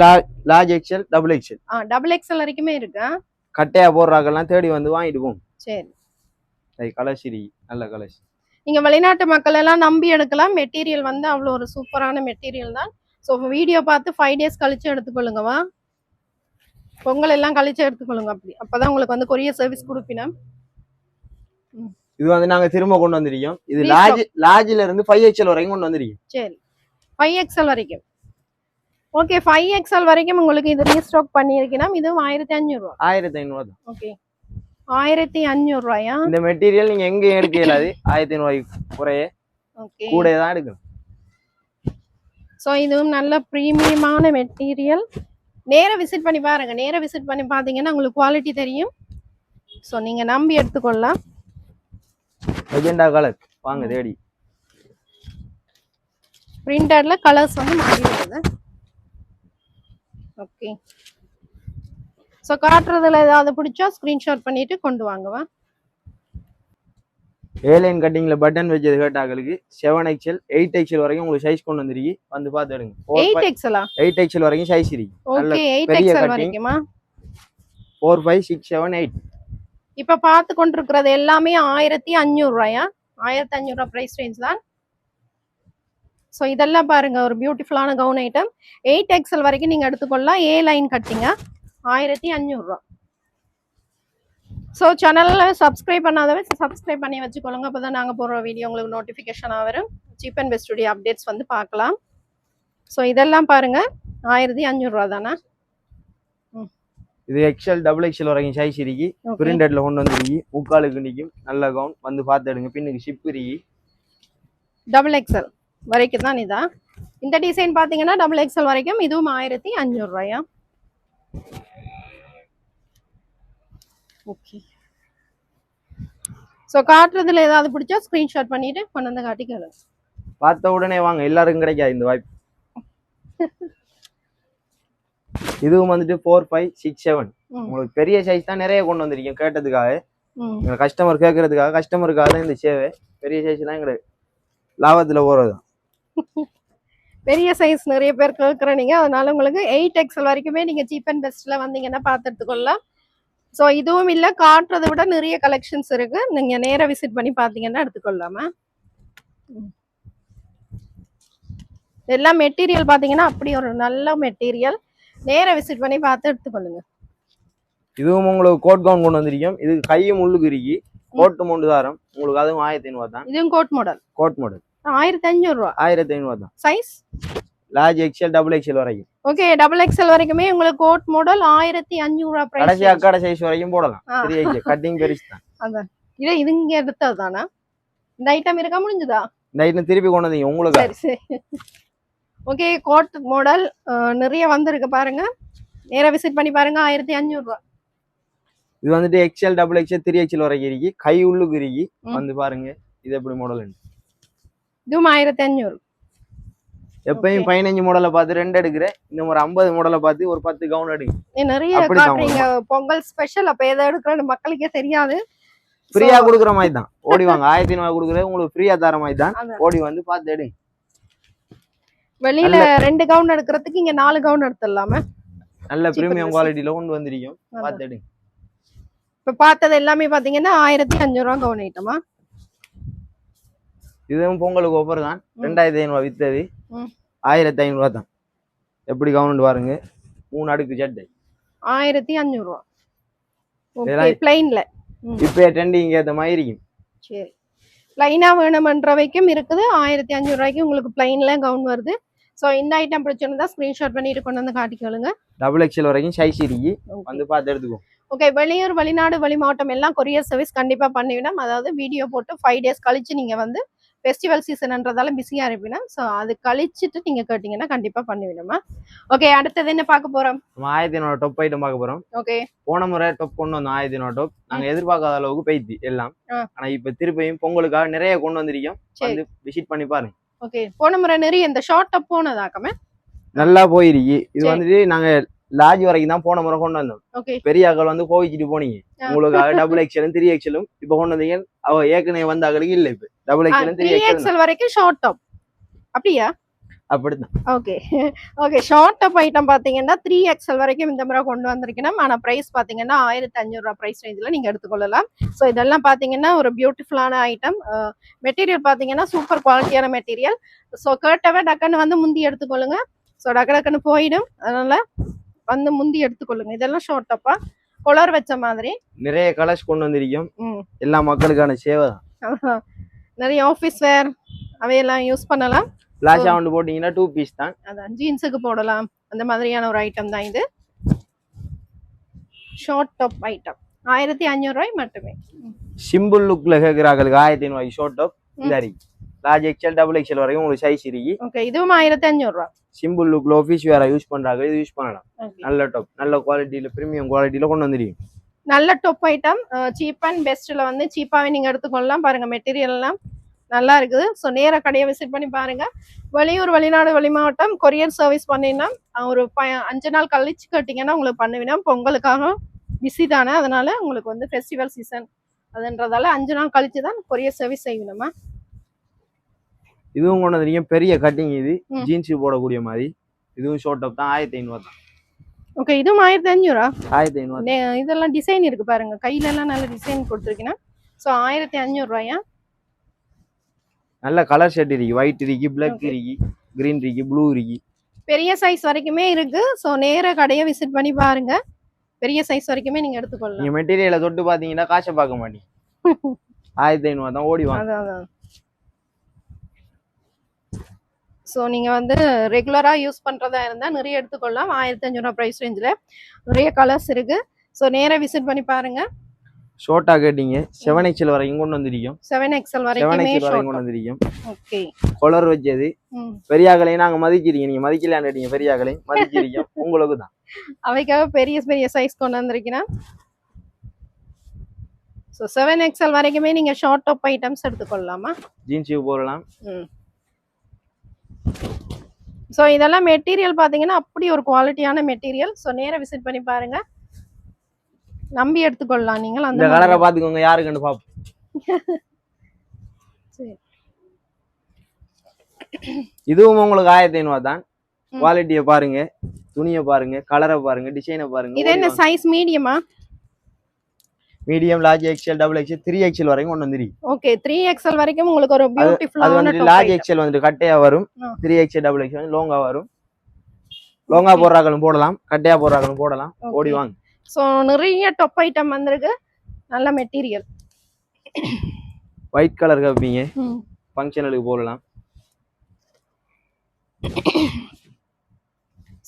large XL double XL. Double XL வரைக்குமே இருக்கா? கட்டையா போடுறாங்கலாம் தேடி வந்து வாங்கிட்டு போகும். சரி. கலர்ஸ் இருக்கு, நல்ல கலர்ஸ். நீங்க வெளிநாட்டு மக்கள் எல்லாம் நம்பி எடுக்கலாம். மெட்டீரியல் வந்து அவ்வளோ ஒரு சூப்பரான மெட்டீரியல் தான். ஸோ வீடியோ பார்த்து 5 டேஸ் கழிச்சு எடுத்துக்கொள்ளுங்கவா. பொங்கல் எல்லாம் கழிச்சு எடுத்துக்கொள்ளுங்க. அப்பதான் உங்களுக்கு வந்து கொரியர் சர்வீஸ் கொடுப்பினா. இது வந்து நாங்க திரும்ப கொண்டு வந்திருக்கோம். இது லார்ஜ்ல இருந்து 5XL வரைக்கும் கொண்டு வந்திருக்கோம். சரி. 5XL வரைக்கும். ஓகே. 5XL வரைக்கும் உங்களுக்கு இது ரீஸ்டாக் பண்ணியிருக்கீங்கன்னா இதுவும் 1500 ரூபா. 1500 தான். ஓகே. 1500 ரூபாயா? இந்த மெட்டீரியல் நீங்க எங்க எடுக்க இயலாது. 1500 ரூபாய்க்கு குறைய கூட தான் எடுக்கணும். ஸோ இதுவும் நல்ல ப்ரீமியமான மெட்டீரியல். நேரா விசிட் பண்ணி பாருங்க. நேரா விசிட் பண்ணி பார்த்தீங்கன்னா உங்களுக்கு குவாலிட்டி தெரியும். ஸோ நீங்க நம்பி எடுத்துக்கொள்ளலாம். மெஜெண்டா கலர் வாங்க தேடி. பிரிண்டட்ல கலர்ஸ் வந்து மாறி வருது. ஓகே. ஸோ காட்டுறதுல ஏதாவது பிடிச்சா ஸ்கிரீன்ஷாட் பண்ணிட்டு கொண்டு வாங்கவா. ஏலைன் கட்டிங்ல பட்டன் வச்சது கேட்டாங்களுக்கு 7XL 8XL வரைக்கும் உங்களுக்கு சைஸ் கொண்டு வந்திருக்கு. வந்து பார்த்து எடுங்க. 8XL 8XL வரைக்கும் சைஸ் இருக்கு. ஓகே. 8XL வரைக்குமா? 4 5 6 7 8. இப்ப பார்த்து கொண்டிருக்கிறது எல்லாமே 1500 ரூபாயா? 1500 ரூபாய் பிரைஸ் ரேஞ்ச் தான். ஸோ இதெல்லாம் பாருங்க, ஒரு பியூட்டிஃபுல்லான கவுன் ஐட்டம். 8XL வரைக்கும் நீங்க எடுத்துக்கொள்ளலாம். ஏ லைன் கட்டிங்க 1500 ரூபா. ஸோ சேனல்ல சப்ஸ்கிரைப் பண்ணாதவே சப்ஸ்கிரைப் பண்ணி வச்சுக்கொள்ளுங்க. அப்பதான் நாங்க போடுற வீடியோ உங்களுக்கு நோட்டிஃபிகேஷனாக வரும். சீப் அண்ட் பெஸ்ட் அப்டேட்ஸ் வந்து பார்க்கலாம். ஸோ இதெல்லாம் பாருங்க 1500 ரூபா தானே. இது எக்ஸ்எல் டபுள் எக்ஸ்எல் வரைக்கும் சைஸ் இருக்கு. பிரிண்டட்ல கொண்டு வந்துருக்கு. முக்காலுக்கு நிற்கும். நல்ல கவுன், வந்து பார்த்து எடுங்க. பின்னுக்கு ஷிப் இருக்கு. டபுள் எக்ஸ்எல் வரைக்கும் தான் இதா. இந்த டிசைன் பாத்தீங்கன்னா டபுள் எக்ஸ்எல் வரைக்கும். இதுவும் 1500 ரூபாயா? ஓகே. ஸோ காட்டுறதுல ஏதாவது பிடிச்சா ஸ்கிரீன்ஷாட் பண்ணிட்டு கொண்டு வந்து காட்டிக்கலாம். பார்த்த உடனே வாங்க, எல்லாருக்கும் கிடைக்காது இந்த வாய்ப்பு. இதுவும் வந்துட்டு 4 5 6 7. உங்களுக்கு பெரிய சைஸ் தான் நிறைய கொண்டு வந்திருக்கீங்க கேட்டதுக்காக. கஸ்டமர் கேட்கறதுக்காக, கஸ்டமருக்காக தான் இந்த சேவை. பெரிய சைஸ் தான் எங்களுக்கு லாபத்துல போறதுதான். பெரிய சைஸ் நிறைய பேர் கேட்குறீங்க. அதனால உங்களுக்கு 8XL வரைக்குமே நீங்க சீப் அண்ட் பெஸ்ட்ல வந்தீங்கன்னா பார்த்து எடுத்துக்கொள்ளலாம். ஸோ இதுவும் இல்லை, காட்டுறதை விட நிறைய கலெக்ஷன்ஸ் இருக்கு. நீங்க நேரா விசிட் பண்ணி பார்த்தீங்கன்னா எடுத்துக்கொள்ளாமா. எல்லாம் மெட்டீரியல் பாத்தீங்கன்னா அப்படி ஒரு நல்ல மெட்டீரியல். நேர விசிட் பண்ணி பார்த்து எடுத்துக்கொள்ளுங்க. இதுவும் உங்களுக்கு கோட் கவுன் கொண்டு வந்திருக்கோம். இது கையும் உள்ளுக்கு இருக்கு. கோட்டு மூண்டு தாரம் உங்களுக்கு, அதுவும் 1500 தான். இதுவும் கோட் மாடல். கோட் மாடல் 1500 ரூபா. 1500 தான். Size large XL double XL வரைக்கும். ஓகே, டபுள் எக்ஸ்எல் வரைக்குமே உங்களுக்கு கோட் மாடல் 1500 ரூபா பிரைஸ். கடைசி அக்காட சைஸ் வரைக்கும் போடலாம். 3XL கட்டிங் பெருசு தான். அதான் இது இங்க எடுத்தது தானா? இந்த ஐட்டம் இருக்கா முடிஞ்சதா? இந்த ஐட்டம் திருப்பி கொண்டு வந்தீங்க உங்களுக்கு. சரி சரி. ஓகே, கோட் மாடல் நிறைய வந்திருக்கு பாருங்க. நேரா விசிட் பண்ணி பாருங்க. 1500 ரூபா. இது வந்துட்டு எக்ஸ்எல் டபுள் எக்ஸ்எல் 3XL வரைக்கும் இருக்கு. கை உள்ளுக்கு இருக்கு. வந்து பாருங்க இது எப்படி மாடல். இதுவும் 1500. எப்பயும் 15 மாடலை பார்த்து 2 எடுக்கிறேன். இந்த ஒரு 50 மாடலை பார்த்து ஒரு 10 கவுன் எடுங்க. நிறைய காட்டுறீங்க. பொங்கல் ஸ்பெஷல். அப்ப எதை எடுக்கிறேன்னு மக்களுக்கே தெரியாது. ஃப்ரீயா குடுக்குற மாதிரி தான். ஓடி வாங்க. 1500 கொடுக்குறது உங்களுக்கு ஃப்ரீயா தர மாதிரி தான். ஓடி வந்து பார்த்து எடுங்க. வெளியில 2 கவுன் எடுக்கிறதுக்கு இங்க 4 கவுன் எடுத்துடலாமே. நல்ல பிரீமியம் குவாலிட்டியில கொண்டு வந்திருக்கோம். பார்த்து எடுங்க. இப்ப பார்த்தது எல்லாமே பாத்தீங்கன்னா 1500 ரூபா கவுன் ஐட்டமா. இதுவும் பொங்கலுக்கு ஆஃபர் தான். 2500 வித்தது 1500 தான். எப்படி கவுன் பாருங்க. 3 அடுக்கு சட்டை 1500 ரூபா. ஓகே, பிளைன்ல. இப்ப ட்ரெண்டிங் ஏத்த மாதிரி இருக்கும். சரி, பிளைனா வேணுமன்றவைக்கும் இருக்குது. 1500 ரூபாய்க்கு உங்களுக்கு பிளைன்ல கவுன் வருது. சோ இந்த ஐட்டம் பிடிச்சிருந்தா ஸ்கிரீன்ஷாட் பண்ணிட்டு கொண்டு வந்து காட்டிக்கொள்ளுங்க. டபுள் எக்ஸ்எல் வரைக்கும் சைஸ் இருக்கு. வந்து பார்த்து எடுத்துக்கோ. ஓகே, வெளியூர் வெளிநாடு வெளிமாவட்டம் எல்லாம் கொரியர் சர்வீஸ் கண்டிப்பா பண்ணிவிடும். அதாவது வீடியோ போட்டு 5 டேஸ் கழிச்சு நீங்க வந்து ஃபெஸ்டிவல் சீசன்ன்றதால பிஸியா இருப்பீங்க. ஸோ அது கழிச்சிட்டு நீங்க கேட்டீங்கன்னா கண்டிப்பா பண்ணிவிடுமா. ஓகே, அடுத்தது என்ன பார்க்க போறோம்? 1500 டாப் ஐட்டம் பார்க்க போறோம். ஓகே, போன முறை டாப் கொண்டு வந்தோம். 1500 டாப் நாங்க எதிர்பார்க்காத அளவுக்கு பெய்தி எல்லாம். ஆனா இப்ப திருப்பியும் பொங்கலுக்காக நிறைய கொண்டு வந்திருக்கோம். வந்து விசிட் பண்ணி பாருங்க. ஓகே, போன முறை நிறைய இந்த ஷார்ட் டாப் போனதாக்கமே நல்லா போயிருக்கு. இது வந்துட்டு நாங்க லார்ஜ் வரைக்கும் தான் போன முறை கொண்டு வந்தோம். பெரிய ஆக்கள் வந்து கோவிச்சிட்டு போனீங்க. உங்களுக்கு டபுள் எக்ஸ்எலும் 3XL இப்ப கொண்டு வந்தீங்க. அவ ஏற்கனவே வந்த ஆக்களுக்கு இல்ல. இப்ப டபுள் எக்ஸ்எலும் 3XL வரைக்கும் ஷார்ட் டாப் அப்படியா? அப்படிதான். Okay okay, short top item பாத்தீங்கன்னா 3XL வரைக்கும் இந்த முறை கொண்டு வந்திருக்கணும். ஆனா பிரைஸ் பாத்தீங்கன்னா 1500 ரூபாய் பிரைஸ் ரேஞ்சில் நீங்க எடுத்துக்கொள்ளலாம். ஸோ இதெல்லாம் பாத்தீங்கன்னா ஒரு பியூட்டிஃபுல்லான ஐட்டம். மெட்டீரியல் பாத்தீங்கன்னா சூப்பர் குவாலிட்டியான மெட்டீரியல். ஸோ கேட்டவே டக்குன்னு வந்து முந்தி எடுத்துக்கொள்ளுங்க. ஸோ டக்குன்னு போயிடும். அதனால வந்து முந்தி எடுத்துக்கொள்ளுங்க. இதெல்லாம் ஷார்ட் டாப்பா கொலர் வச்ச மாதிரி நிறைய கலர்ஸ் கொண்டு வந்திருக்கோம். எல்லா மக்களுக்கான சேவை தான். நிறைய ஆஃபீஸ் வேர் அவையெல்லாம் யூஸ் பண்ணலாம். ஃபிளாஷ் ஆவுண்ட் போட்டீங்கன்னா 2 பீஸ் தான். அதான் ஜீன்ஸுக்கு போடலாம். அந்த மாதிரியான ஒரு ஐட்டம் தான் இது. ஷார்ட் டாப் ஐட்டம் 1500 ரூபாய் மட்டுமே. சிம்பிள் லுக்ல கேக்குறாங்களுக்கு 1500 ரூபாய் ஷார்ட் டாப். சரி, லார்ஜ் எக்ஸ்எல் டபுள் எக்ஸ்எல் வரைக்கும் உங்களுக்கு சைஸ் இருக்கு. ஓகே, இதுவும் 1500 ரூபாய். சிம்பிள் லுக்ல ஆஃபீஸ் வேற யூஸ் பண்றாங்க. இது யூஸ் பண்ணலாம். நல்ல டாப், நல்ல குவாலிட்டியில பிரீமியம் குவாலிட்டியில கொண்டு வந்திருக்கீங்க. நல்ல டாப் ஐட்டம். சீப் அண்ட் பெஸ்ட்ல வந்து சீப்பாவே நீங்க எடுத்துக்கொள்ளலாம். பாருங்க மெட்டீரியல் எல்லாம் நல்லா இருக்குது. ஸோ நேர கடையை விசிட் பண்ணி பாருங்க. வெளியூர் வெளிநாடு வெளிமாவட்டம் கொரியர் சர்வீஸ் பண்ணினா ஒரு 5 நாள் கழிச்சு கேட்டீங்கன்னா உங்களுக்கு பண்ணுவீங்கன்னா பொங்கலுக்காக பிஸி தானே. அதனால உங்களுக்கு வந்து ஃபெஸ்டிவல் சீசன் அதுன்றதால 5 நாள் கழிச்சு தான் கொரியர் சர்வீஸ் செய்யணுமா. இதுவும் கொண்டு வந்தீங்க. பெரிய கட்டிங். இது ஜீன்ஸ் போடக்கூடிய மாதிரி. இதுவும் ஷார்ட் டாப் தான். 1500 தான். ஓகே, இதுவும் 1500. 1500. இதெல்லாம் டிசைன் இருக்கு பாருங்க. கையில எல்லாம் நல்ல டிசைன் கொடுத்துருக்கீங்கன்னா. ஸோ 1500 ரூபாயா. நல்ல கலர் ஷர்ட் இருக்கு. ஒயிட் இருக்கு, பிளாக் இருக்கு, கிரீன் இருக்கு, ப்ளூ இருக்கு. பெரிய சைஸ் வரைக்குமே இருக்கு. ஸோ நேர கடையை விசிட் பண்ணி பாருங்க. பெரிய சைஸ் வரைக்குமே நீங்க எடுத்துக்கொள்ளலாம். நீங்க மெட்டீரியலை தொட்டு பாத்தீங்கன்னா காசை பார்க்க மாட்டீங்க. 1500 தான். ஓடி வாங்க. அதான். ஸோ நீங்கள் வந்து ரெகுலராக யூஸ் பண்ணுறதா இருந்தால் நிறைய எடுத்துக்கொள்ளலாம். 1500 ரூபா ப்ரைஸ் ரேஞ்சில் நிறைய கலர்ஸ் இருக்கு. ஸோ நேராக விசிட் பண்ணி பாருங்க. ஷார்ட்டா கேட்டீங்க. 7XL வரைக்கும் கொண்டு வந்திருக்கோம். 7XL வரைக்கும் கொண்டு வந்திருக்கோம். ஓகே, கலர் வச்சது. பெரியாக்களையும் நாங்க மதிக்கிறீங்க. நீங்க மதிக்கலான்னு கேட்டீங்க. பெரியாக்களையும் மதிக்கிறீங்க. உங்களுக்கு தான் அவைக்காக பெரிய பெரிய சைஸ் கொண்டு வந்திருக்கீங்கன்னா. ஸோ 7XL வரைக்குமே நீங்க ஷார்ட் டாப் ஐட்டம்ஸ் எடுத்துக்கொள்ளலாமா. ஜீன்ஸ் போடலாம். ஸோ இதெல்லாம் மெட்டீரியல் பார்த்தீங்கன்னா அப்படி ஒரு குவாலிட்டியான மெட்டீரியல். ஸோ நேராக விசிட் பண்ணி பாருங்க. நம்பி எடுத்துக்கொள்ளலாம். நீங்கள் அந்த கலரை பார்த்துக்கோங்க. யாருக்குன்னு பார்ப்போம். சரி, இதுவும் உங்களுக்கு 1500 தான். குவாலிட்டியை பாருங்க, துணியை பாருங்க, கலரை பாருங்க, டிசைனை பாருங்க. இது என்ன சைஸ்? மீடியமா? Medium large XL double XL 3XL வரைக்கும் கொண்டு வந்துருக்கு. ஓகே 3XL வரைக்கும் உங்களுக்கு ஒரு அது பியூட்டிஃபுல்லான வந்துட்டு லார்ஜ் எக்ஸ்எல் வந்துட்டு கட்டையா வரும். 3XL டபுள் எக்ஸ்எல் வந்து லோங்கா வரும். லோங்கா போடுறாங்களும் போடலாம், கட்டையா போடுறாங்களும் போடலாம். ஓடி வாங்க. சோ நிறைய டாப் ஐட்டம் வந்திருக்கு. நல்ல மெட்டீரியல். ஒயிட் கலர் கப்பிங்க. ஃபங்க்ஷனலுக்கு போடலாம்.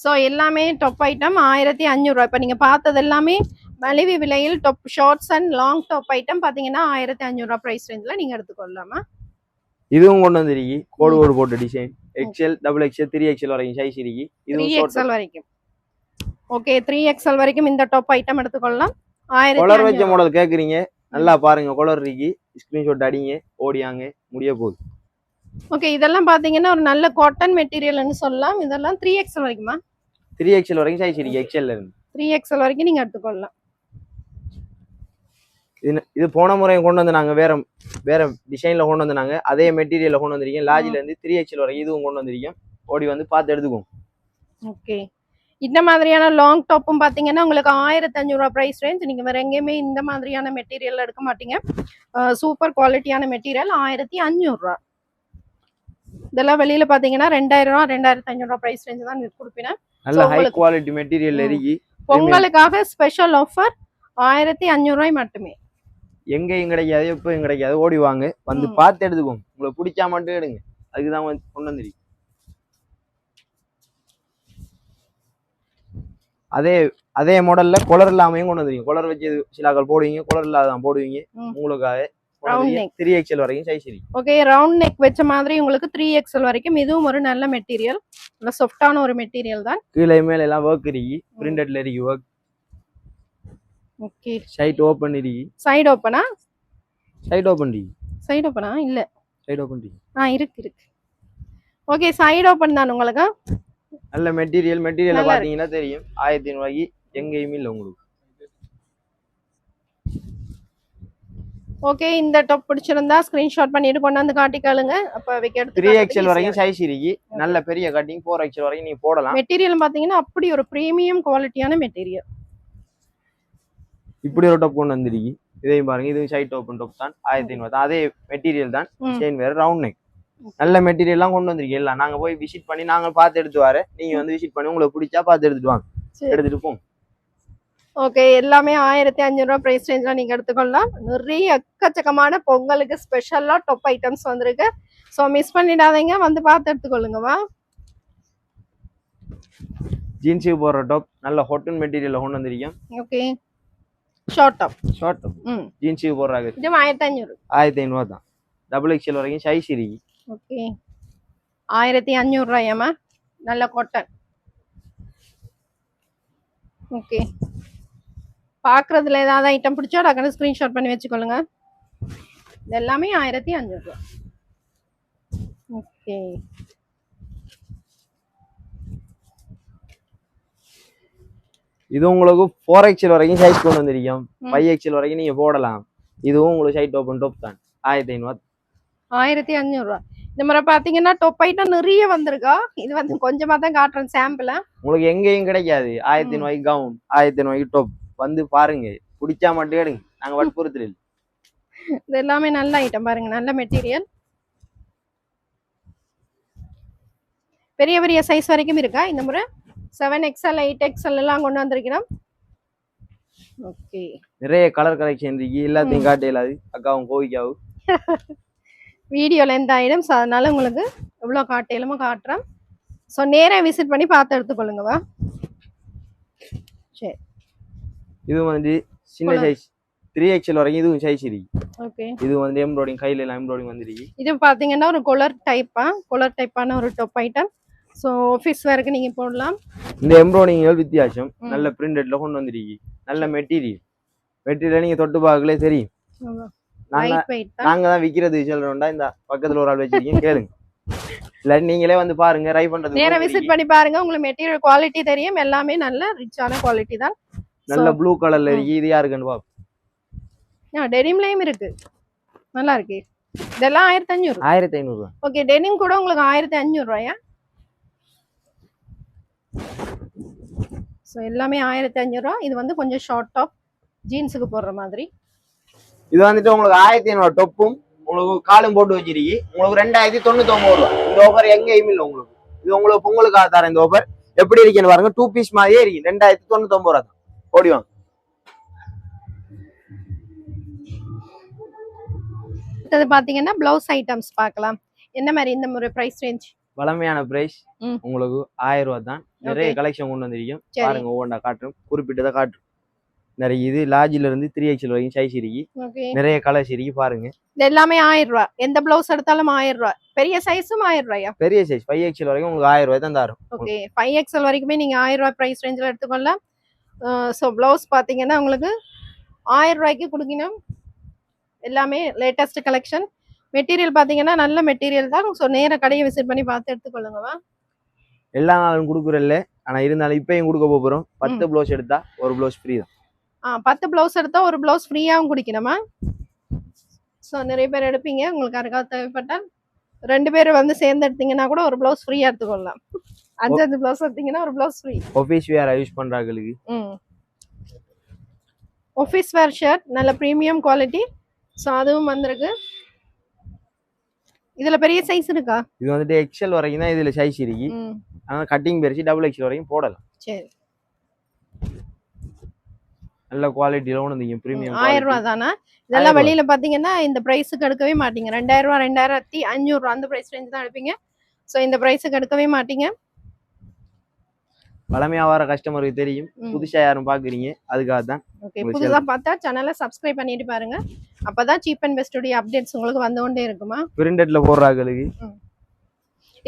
சோ எல்லாமே டாப் ஐட்டம் 1500 ரூபாய். இப்ப நீங்க பார்த்தது எல்லாமே மலிவு விலையில் top shorts and long top item பாத்தீங்கன்னா 1500 ரூபாய் பிரைஸ் ரேஞ்ச்ல நீங்க எடுத்துக்கொள்ளலாமா. இதுவும் கொண்டு வந்திருக்கு. கோடு கோடு போட்ட design. XL double XL 3XL வரைக்கும் சைஸ் இருக்கு. இது 3XL வரைக்கும். ஓகே 3XL வரைக்கும் இந்த டாப் ஐட்டம் எடுத்துக்கொள்ளலாம். கலர் வச்ச மாடல் கேக்குறீங்க, நல்லா பாருங்க. கலர் இருக்கு, ஸ்கிரீன்ஷாட் அடிங்க, ஓடியாங்க, முடிய போகுது. ஓகே இதெல்லாம் பாத்தீங்கன்னா ஒரு நல்ல காட்டன் மெட்டீரியல்னு சொல்லலாம். இதெல்லாம் 3XL வரைக்குமா? 3XL வரைக்கும் சைஸ் இருக்கு. எக்ஸ்எல்ல இருந்து 3XL வரைக்கும் நீங்க எடுத்துக்கொள்ளலாம். இது போன முறையும் கொண்டு வந்து நாங்க வேற டிசைன்ல கொண்டு வந்து நாங்க அதே மெட்டீரியல்ல கொண்டு வந்திருக்கேன். லார்ஜ்ல இருந்து 3XL வரைக்கும் இதுவும் கொண்டு வந்திருக்கேன். ஓடி வந்து பார்த்து எடுத்துக்கோங்க. ஓகே இந்த மாதிரியான லாங் டாப்பும் பாத்தீங்கன்னா உங்களுக்கு 1500 ரூபாய் பிரைஸ் ரேஞ்ச். நீங்க வேற எங்கேயுமே இந்த மாதிரியான மெட்டீரியல் எடுக்க மாட்டீங்க. சூப்பர் குவாலிட்டியான மெட்டீரியல் 1500 ரூபாய். இதெல்லாம் வெளியில பாத்தீங்கன்னா 2000 ரூபாய் 2500 ரூபாய் பிரைஸ் ரேஞ்ச் தான் கொடுப்பீங்க. நல்ல ஹை குவாலிட்டி மெட்டீரியல் இருக்கு. பொங்கலுக்காக ஸ்பெஷல் ஆஃபர் 1500 ரூபாய் மட்டுமே. எங்கேயும் கிடைக்காது, எப்பயும் கிடைக்காது. ஓடி வாங்க, வந்து பார்த்து எடுத்துக்கோங்க. உங்களுக்கு பிடிச்சா மட்டும் எடுங்க. அதுக்குதான் கொண்டு வந்துருக்கு. அதே மாடல்ல கொலர் இல்லாமையும் கொண்டு வந்துருக்கீங்க. கொலர் வச்சு சிலாக்கள் போடுவீங்க, கொலர் இல்லாதான் போடுவீங்க. உங்களுக்காக 3XL வரைக்கும் சைஸ் இருக்கு. ஓகே ரவுண்ட் நெக் வச்ச மாதிரி உங்களுக்கு 3XL வரைக்கும். இதுவும் ஒரு நல்ல மெட்டீரியல், நல்ல சாஃப்டான ஒரு மெட்டீரியல் தான். கீழே மேல எல்லாம் ஒர்க் இருக்கு, பிரிண்டட்ல இருக்கு ஒர்க். ஓகே சைட் ஓபன் இருக்கு. சைடு ஓபனா? சைடு ஓபன் இருக்கு. சைடு ஓபனா? இல்ல சைடு ஓபன் இருக்கு. இருக்கு. ஓகே சைடு ஓபன் தான் உங்களுக்கு. நல்ல மெட்டீரியல் பாத்தீங்கன்னா தெரியும். 1500 ரூபாய்க்கு எங்கேயுமே இல்லை உங்களுக்கு. ஓகே இந்த டாப் பிடிச்சிருந்தா ஸ்கிரீன்ஷாட் பண்ணிட்டு கொண்டு வந்து காட்டிக்காளுங்க. அப்ப வைக்கிறது 3XL வரைக்கும் சைஸ் இருக்கு. நல்ல பெரிய கட்டிங் 4XL வரைக்கும் நீங்க போடலாம். மெட்டீரியல் பாத்தீங்கன்னா அப்படி ஒரு பிரீமியம் குவாலிட்டியான மெட்டீரியல். இப்படி ஒரு டாப் கொண்டு வந்திருக்கு. இதையும் பாருங்க, இது சைட் ஓபன் டாப் தான். 1500 தான். அதே மெட்டீரியல் தான். செயின் வேற, ரவுண்ட் நெக். நல்ல மெட்டீரியல் எல்லாம் கொண்டு வந்திருக்கீங்க. எல்லாம் நாங்க போய் விசிட் பண்ணி நாங்க பார்த்து எடுத்து வரேன். நீங்க வந்து விசிட் பண்ணி உங்களுக்கு பிடிச்சா பார்த்து எடுத்துட்டு வாங்க, எடுத்துட்டு போங்க. ஓகே எல்லாமே 1500 ரூபாய் பிரைஸ் ரேஞ்ச்ல நீங்க எடுத்துக்கொள்ளலாம். நிறைய எக்கச்சக்கமான பொங்கலுக்கு ஸ்பெஷலா டாப் ஐட்டம்ஸ் வந்திருக்கு. ஸோ மிஸ் பண்ணிடாதீங்க, வந்து பார்த்து எடுத்துக்கொள்ளுங்கவா. ஜீன்ஸுக்கு போடுற டாப் நல்ல ஹாட்டன் மெட்டீரியல்ல கொண்டு வந்திருக்கேன். ஓகே ஷார்ட் டாப் ஜீன்ஸுக்கு போடுறாங்க. இது 1500 தான். டபுள் எக்ஸ்எல் வரைக்கும் சைஸ் இருக்கு. ஓகே 1500 ரூபாயாமா, நல்ல காட்டன். ஓகே பாக்குறதுல ஏதாவது ஐட்டம் பிடிச்சா டக்குனு ஸ்கிரீன்ஷாட் பண்ணி வச்சுக்கொள்ளுங்க. இது எல்லாமே 1500 ரூபாய். ஓகே இது உங்களுக்கு 4XL வரைக்கும் சைஸ் கொண்டு வந்திருக்கோம். 5XL வரைக்கும் நீங்க போடலாம். இதுவும் உங்களுக்கு சைட் ஓபன் டாப் தான். 1500 ரூபாய். இந்த மாதிரி பாத்தீங்கன்னா டாப் ஐட்டம் நிறைய வந்திருக்கா. இது வந்து கொஞ்சமா தான் காட்டுறேன் சாம்பிளா. உங்களுக்கு எங்கேயும் கிடைக்காது. 1500 கவுன், 1500 டாப். வந்து பாருங்க, பிடிச்சா மட்டும் எடுங்க. நாங்க வற்புறுத்தல. இது எல்லாமே நல்ல ஐட்டம் பாருங்க, நல்ல மெட்டீரியல். பெரிய பெரிய சைஸ் வரைக்கும் இருக்கா. இந்த முறை 7XL 8XL எல்லாம் கொண்டு வந்திருக்கிறோம். ஓகே நிறைய கலர் கலெக்ஷன் இருக்கு. எல்லாத்தையும் காட்டலாது. அக்காவும் கோவிக்காவும் வீடியோல எந்த ஐட்டம்ஸ், அதனால உங்களுக்கு எவ்வளவு காட்டலுமோ காட்டுறேன். ஸோ நேரா விசிட் பண்ணி பார்த்து எடுத்துக்கொள்ளுங்கவா. சரி இது வந்து சின்ன சைஸ் 3XL வரைக்கும் இதுவும் சைஸ் இருக்கு. ஓகே இது வந்து எம்ப்ராய்டிங், கையில எல்லாம் எம்ப்ராய்டிங் வந்துருக்கு. இது பாத்தீங்கன்னா ஒரு கொலர் டைப்பான ஒரு டாப் ஐட்டம். ஸோ ஆஃபீஸ் வேருக்கு நீங்க போடலாம். இந்த எம்ப்ராய்டிங் வித்தியாசம். நல்ல பிரிண்டட்ல கொண்டு வந்துருக்கு. நல்ல மெட்டீரியல் நீங்க தொட்டு பார்க்கலே தெரியும். நாங்க தான் விக்கிறது சொல்றோம்டா. இந்த பக்கத்துல ஒரு ஆள் வச்சிருக்கீங்க, கேளுங்க. இல்ல நீங்களே வந்து பாருங்க, ட்ரை பண்றது. நேரா விசிட் பண்ணி பாருங்க, உங்களுக்கு மெட்டீரியல் குவாலிட்டி தெரியும். எல்லாமே நல்ல ரிச்சான குவாலிட்டி தான். நல்ல ப்ளூ கலர்ல இருக்கு. இது யாருக்குன்னு பாப்போம். டெனிம்லயும் இருக்கு, நல்லா இருக்கு. இதெல்லாம் 1500. ஓகே டெனிம் கூட உங்களுக்கு 1500 ரூபாயா. ஸோ எல்லாமே 1500 ரூபா. இது வந்து கொஞ்சம் ஷார்ட் டாப் ஜீன்ஸுக்கு போடுற மாதிரி. இது வந்துட்டு உங்களுக்கு 1500 டொப்பும் உங்களுக்கு காலும் போட்டு வச்சிருக்கி உங்களுக்கு 2099 ரூபா. இந்த ஆஃபர் எங்கேயும் இல்லை உங்களுக்கு. இது உங்களுக்கு பொங்கலுக்காக தர இந்த ஆஃபர் எப்படி இருக்குன்னு பாருங்க. 2 பீஸ் மாதிரியே இருக்கு. 2099 ரூபா தான். ஓடிவாங்க. அடுத்தது பாத்தீங்கன்னா பிளவுஸ் ஐட்டம்ஸ் பார்க்கலாம். என்ன மாதிரி இந்த முறை பிரைஸ் ரேஞ்ச்? வளமையான பிரைஸ் உங்களுக்கு 1000 ரூபா தான். நிறைய கலெக்ஷன் கொண்டு வந்திருக்கோம். பாருங்க ஒவ்வொன்றா காட்டுறோம். குறிப்பிட்டதை காட்டுறோம். நிறைய இது லார்ஜ்ல இருந்து 3XL வரைக்கும் சைஸ் இருக்கு. நிறைய கலர்ஸ் இருக்கு பாருங்க. இது எல்லாமே 1000 ரூபாய். எந்த பிளவுஸ் எடுத்தாலும் 1000 ரூபாய். பெரிய சைஸும் 1000 ரூபாயா? பெரிய சைஸ் 5XL வரைக்கும் உங்களுக்கு 1000 ரூபாய் தான் தரும். ஓகே, 5XL வரைக்குமே நீங்க 1000 ரூபாய் பிரைஸ் ரேஞ்சில் எடுத்துக்கொள்ளலாம். ஸோ பிளவுஸ் பாத்தீங்கன்னா உங்களுக்கு 1000 ரூபாய்க்கு கொடுக்கணும். எல்லாமே லேட்டஸ்ட் கலெக்ஷன். மெட்டீரியல் பாத்தீங்கன்னா நல்ல மெட்டீரியல் தான். ஸோ நேர கடையை விசிட் பண்ணி பார்த்து எடுத்துக்கொள்ளுங்கவா. எல்லா நாளும் கொடுக்குறல்ல, ஆனா இருந்தாலும் இப்பயும் கொடுக்க போறோம். 10 பிளவுஸ் எடுத்தா ஒரு பிளவுஸ் ஃப்ரீ தான். 10 பிளவுஸ் எடுத்தா ஒரு பிளவுஸ் ஃப்ரீயாகவும் குடிக்கணுமா? ஸோ நிறைய பேர் எடுப்பீங்க. உங்களுக்கு யாருக்காவது தேவைப்பட்டால் 2 பேர் வந்து சேர்ந்து எடுத்தீங்கன்னா கூட ஒரு பிளவுஸ் ஃப்ரீயா எடுத்துக்கொள்ளலாம். 5 பிளவுஸ் எடுத்தீங்கன்னா ஒரு blouse free. Office wear use பண்றாங்களுக்கு. ஆஃபீஸ் வேர் ஷர்ட் நல்ல ப்ரீமியம் குவாலிட்டி. ஸோ அதுவும் வந்திருக்கு. இதுல பெரிய சைஸ் இருக்கா? இது வந்துட்டு XL வரைக்கும் தான் இதுல சைஸ் இருக்கு. ஆனா கட்டிங் பெருசு XXL வரைக்கும் போடலாம். சரி, நல்ல குவாலிட்டில ஒண்ணுங்க. பிரீமியம் 1000 ரூபாய் தானா? இதெல்லாம் வெளியில பாத்தீங்கன்னா இந்த பிரைஸுக்கு எடுக்கவே மாட்டீங்க. 2000 ரூபாய் 2500 ரூபாய் அந்த பிரைஸ் ரேஞ்ச் தான் எடுப்பீங்க. சோ இந்த பிரைஸுக்கு எடுக்கவே மாட்டீங்க. பழமையா வர கஸ்டமருக்கு தெரியும். புதுசா யாரும் பாக்குறீங்க அதுக்காக தான். ஓகே, புதுசா பார்த்தா சேனலை சப்ஸ்கிரைப் பண்ணிட்டு பாருங்க. அப்பதான் சீப் அண்ட் பெஸ்ட் உடைய அப்டேட்ஸ் உங்களுக்கு வந்துட்டே இருக்குமா. பிரிண்டட்ல போடுறாங்களுக்கு.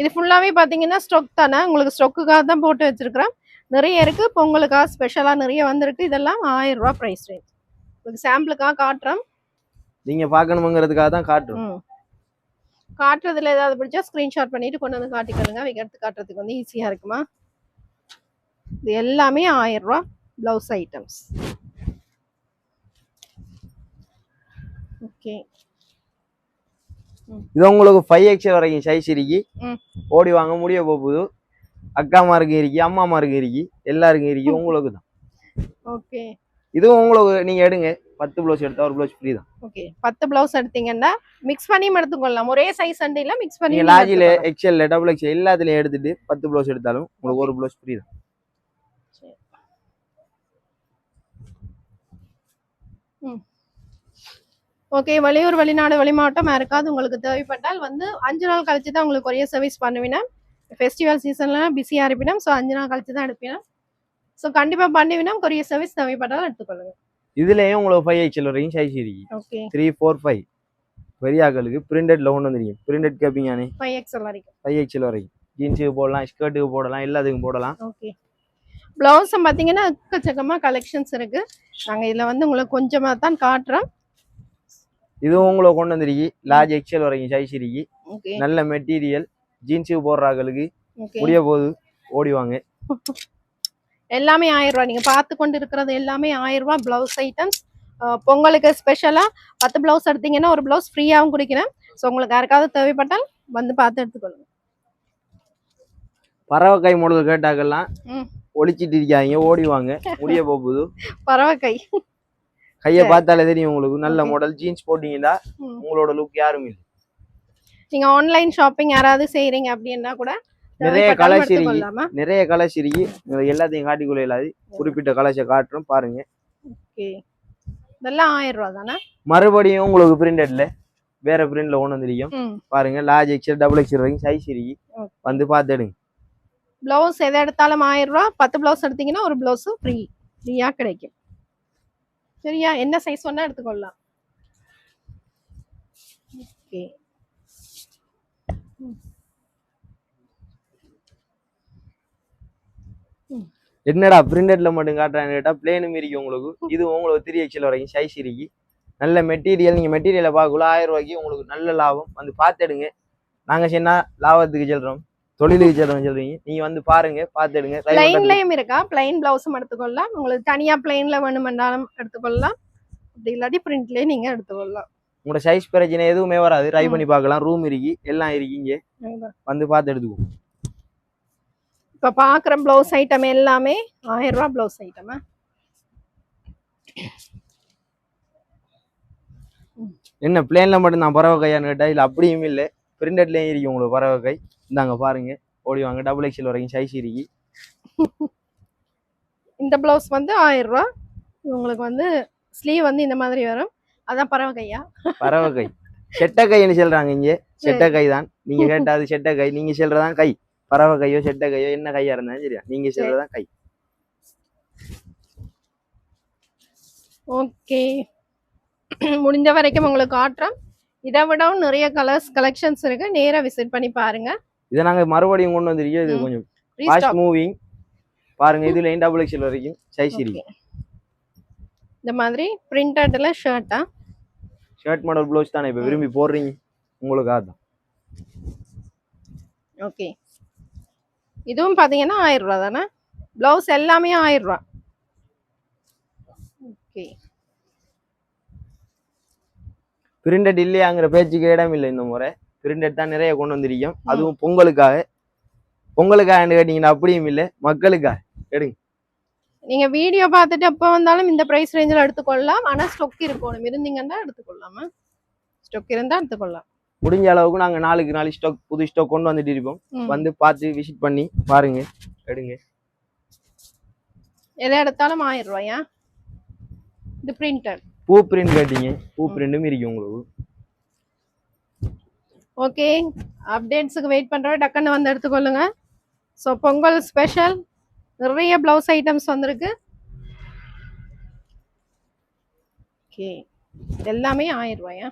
இது ஃபுல்லாவே பாத்தீங்கன்னா ஸ்டாக் தானே. உங்களுக்கு ஸ்டாக்குக்காக தான் போட்டு வச்சிருக்கிறேன். நிறைய இருக்கு. பொங்கலுக்காக ஸ்பெஷலா நிறைய வந்திருக்கு. இதெல்லாம் 1000 ரூபாய் பிரைஸ் ரேஞ்ச். உங்களுக்கு சாம்பிளுக்காக காட்டுறோம். நீங்க பார்க்கணும்ங்கிறதுக்காக தான் காட்டுறோம். காட்டுறதுல ஏதாவது பிடிச்சா ஸ்கிரீன்ஷாட் பண்ணிட்டு கொண்டு வந்து காட்டிக்கணுங்க. எடுத்து காட்டுறதுக்கு வந்து ஈஸியா இருக்குமா. இது எல்லாமே 1000 ரூபாய் பிளவுஸ் ஐட்டம்ஸ். ஓகே, இது உங்களுக்கு 5XL வரைக்கும் சைஸ் இருக்கு. ஓடி வாங்க முடிய போகுது. அக்காமாருக்கு இருக்கு, அம்மாமாருக்கு இருக்கு, எல்லாருக்கும் இருக்கு. உங்களுக்கு தான். ஓகே, இது உங்களுக்கு நீங்க எடுங்க. 10 பிளவுஸ் எடுத்தா ஒரு பிளவுஸ் ஃப்ரீ தான். ஓகே, 10 பிளவுஸ் எடுத்தீங்கன்னா மிக்ஸ் பண்ணியும் எடுத்துக்கொள்ளலாம். ஒரே சைஸ் அண்டில மிக்ஸ் பண்ணி நீங்க லார்ஜ்ல XL XXL எல்லாத்துலயும் எடுத்துட்டு 10 பிளவுஸ் எடுத்தாலும் உங்களுக்கு ஒரு பிளவுஸ் ஃப்ரீ தான். ஓகே, வெளியூர் வெளிநாடு வெளிமாவட்டம் யாருக்காவது உங்களுக்கு தேவைப்பட்டால் வந்து 5 நாள் கழிச்சு தான் உங்களுக்கு கொரியர் சர்வீஸ் பண்ணுவீனா. ஃபெஸ்டிவல் சீசன்ல பிஸியா இருப்பினா. ஸோ 5 நாள் கழிச்சு தான் எடுப்பீனா. ஸோ கண்டிப்பா பண்ணுவீனா. கொரியர் சர்வீஸ் தேவைப்பட்டாலும் எடுத்துக்கொள்ளுங்க. இதுலயும் உங்களுக்கு 5XL வரைக்கும் சைஸ் இருக்கு. ஓகே, 3, 4, 5 பெரியாக்களுக்கு பிரிண்டட்ல கொண்டு வந்துருக்கீங்க. பிரிண்டட் கேப்பீங்க 5XL வரைக்கும். 5XL வரைக்கும் ஜீன்ஸுக்கு போடலாம், ஸ்கர்ட்டுக்கு போடலாம், எல்லாத்துக்கும் போடலாம். ஓகே, பிளவுஸ் பாத்தீங்கன்னா எக்கச்சக்கமா கலெக்ஷன்ஸ் இருக்கு. நாங்க இதுல வந்து உங்களுக்கு கொஞ்சமா தான் காட்டுறோம். இதுவும் உங்களுக்கு கொண்டு வந்துருக்கு. லார்ஜ் XL வரைக்கும் சைஸ் இருக்கு. நல்ல மெட்டீரியல். ஜீன்ஸுக்கு போடுறாங்களுக்கு முடிய போது ஓடிவாங்க. எல்லாமே 1000 ரூபாய். நீங்க பார்த்து கொண்டு இருக்கிறது எல்லாமே 1000 ரூபாய் பிளவுஸ் ஐட்டம்ஸ். பொங்கலுக்கு ஸ்பெஷலா 10 பிளவுஸ் எடுத்தீங்கன்னா ஒரு பிளவுஸ் ஃப்ரீயாவும் குடிக்கிறேன். ஸோ உங்களுக்கு யாருக்காவது தேவைப்பட்டால் வந்து பார்த்து எடுத்துக்கொள்ளுங்க. பறவை கை மாடல் கேட்டாக்கெல்லாம் ஒளிச்சிட்டு இருக்காங்க, ஓடிவாங்க. முடிய போகுது. பறவை கை கைய பார்த்தாலே தெரியும் உங்களுக்கு. நல்ல மாடல். ஜீன்ஸ் போட்டீங்கன்னா உங்களோட லுக் யாரும் இல்லை. நீங்க ஆன்லைன் ஷாப்பிங் யாராவது செய்யறீங்க அப்படின்னா கூட நிறைய கலர்ஸ் இருக்கு. நிறைய கலர்ஸ் இருக்கு. எல்லாத்தையும் காட்டிக்கொள்ள இல்லாது குறிப்பிட்ட கலர்ஸை காட்டுறோம் பாருங்க. ஓகே, இதெல்லாம் 1000 ரூபாய் தானே. மறுபடியும் உங்களுக்கு பிரிண்டட்ல வேற பிரிண்ட்ல கொண்டு வந்துருக்கோம் பாருங்க. லார்ஜ் XL XXL வரைக்கும் சைஸ் இருக்கு. வந்து பார்த்து எடுங்க. பிளவுஸ் எதை எடுத்தாலும் 1000 ரூபாய். 10 பிளவுஸ் எடுத்தீங்கன்னா ஒரு பிளவுஸ் ஃப்ரீயா கிடைக்கும். சரியா? என்ன சைஸ் வேணா எடுத்துக்கொள்ளலாம். ஓகே, என்னடா பிரிண்டட்ல மட்டும் காட்டுறான்னு கேட்டா பிளேனும் இருக்கு உங்களுக்கு. இது உங்களுக்கு 3XL வரைக்கும் சைஸ் இருக்கு. நல்ல மெட்டீரியல். நீங்க மெட்டீரியலை பார்க்கல 1000 ரூபாய்க்கு உங்களுக்கு நல்ல லாபம். வந்து பார்த்துடுங்க. நாங்க சொன்னா லாபத்துக்கு சொல்றோம், தொழிலுக்கு சொல்றீங்க. நீங்க வந்து பாருங்க, பார்த்துடுங்க. பிளைன்லயும் இருக்கா? பிளைன் பிளவுஸும் எடுத்துக்கொள்ளலாம். உங்களுக்கு தனியா பிளைன்ல வேணுமென்றாலும் எடுத்துக்கொள்ளலாம். அப்படி இல்லாட்டி பிரிண்ட்லயே நீங்க எடுத்துக்கொள்ளலாம். உங்களோட சைஸ் பிரச்சனை எதுவுமே வராது. ட்ரை பண்ணி பார்க்கலாம். ரூம் இருக்கு, எல்லாம் இருக்கீங்க. வந்து பார்த்து எடுத்துக்கோ. இப்ப பாக்குற பிளவுஸ் ஐட்டம் எல்லாமே 1000 ரூபாய் பிளவுஸ் ஐட்டம். என்ன பிளேன்ல மட்டும் நான் பறவை கையான்னு கேட்டா இல்ல அப்படியும் இல்லை, பிரிண்டட்லயும் இருக்கு உங்களுக்கு பறவை கை. இந்தாங்க பாருங்க, ஓடி வாங்க, டபுள் எக்ஸ்எல் வரைக்கும் சைஸ் இருக்கு. இந்த பிளவுஸ் வந்து 1000 ரூபா. உங்களுக்கு வந்து ஸ்லீவ் வந்து இந்த மாதிரி வரும். அதான் பறவை கையா? பறவை கை செட்ட கைன்னு சொல்றாங்க இங்க. செட்ட கை தான் நீங்க கேட்டாது, செட்ட கை. நீங்க சொல்றதான் கை. பறவை கையோ செட்ட கையோ என்ன கையா இருந்தாலும் சரியா, நீங்க சொல்றதான் கை. ஓகே, முடிஞ்ச வரைக்கும் உங்களுக்கு காட்டுறோம். இதை விடவும் நிறைய கலர்ஸ் கலெக்ஷன்ஸ் இருக்கு, நேரா விசிட் பண்ணி பாருங்க. இதை நாங்க மறுபடியும் கொண்டு வந்திருக்கோம். இது கொஞ்சம் ஃபாஸ்ட் மூவிங் பாருங்க. இதுல டபுள் எக்ஸ்எல் வரைக்கும் சைஸ் இருக்கு. இந்த மாதிரி பிரிண்டட்ல ஷர்ட்டா, ஷர்ட் மாடல் ப்ளவுஸ் தானே இப்ப விரும்பி போடுறீங்க, உங்களுக்காக தான். ஓகே, இதுவும் பாத்தீங்கன்னா 1000 ரூபா தானே. பிளவுஸ் எல்லாமே 1000 ரூபா. ஓகே, பிரிண்டட் இல்லையாங்கிற பேச்சுக்கு இடம் இல்லை. இந்த முறை பிரிண்டட் தான் நிறைய கொண்டு வந்திருக்கோம். அதுவும் பொங்கலுக்காக. பொங்கலுக்காக கேட்டீங்கன்னா அப்படியும் இல்லை, மக்களுக்காக எடுங்க. நீங்க வீடியோ பார்த்துட்டு எப்போ வந்தாலும் இந்த பிரைஸ் ரேஞ்சில் எடுத்துக்கொள்ளலாம். ஆனா ஸ்டொக் இருக்கணும், இருந்தீங்கன்னா எடுத்துக்கொள்ளாமா, ஸ்டொக் இருந்தா எடுத்துக்கொள்ளலாம். முடிஞ்ச அளவுக்கு நாங்க நாளுக்கு நாள் ஸ்டாக், புது ஸ்டாக் கொண்டு வந்துட்டு இருப்போம். வந்து பார்த்து விசிட் பண்ணி பாருங்க, எடுங்க. எதை எடுத்தாலும் 1000 ரூபாயா? இது பிரிண்டட். பூ பிரிண்ட் கேட்டீங்க, பூ பிரிண்டும் இருக்கு உங்களுக்கு. ஓகே, அப்டேட்ஸுக்கு வெயிட் பண்றோம், டக்குன்னு வந்து எடுத்துக்கொள்ளுங்க. ஸோ பொங்கல் ஸ்பெஷல் நிறைய பிளவுஸ் ஐட்டம்ஸ் வந்திருக்கு. ஓகே, எல்லாமே 1000 ரூபாயா?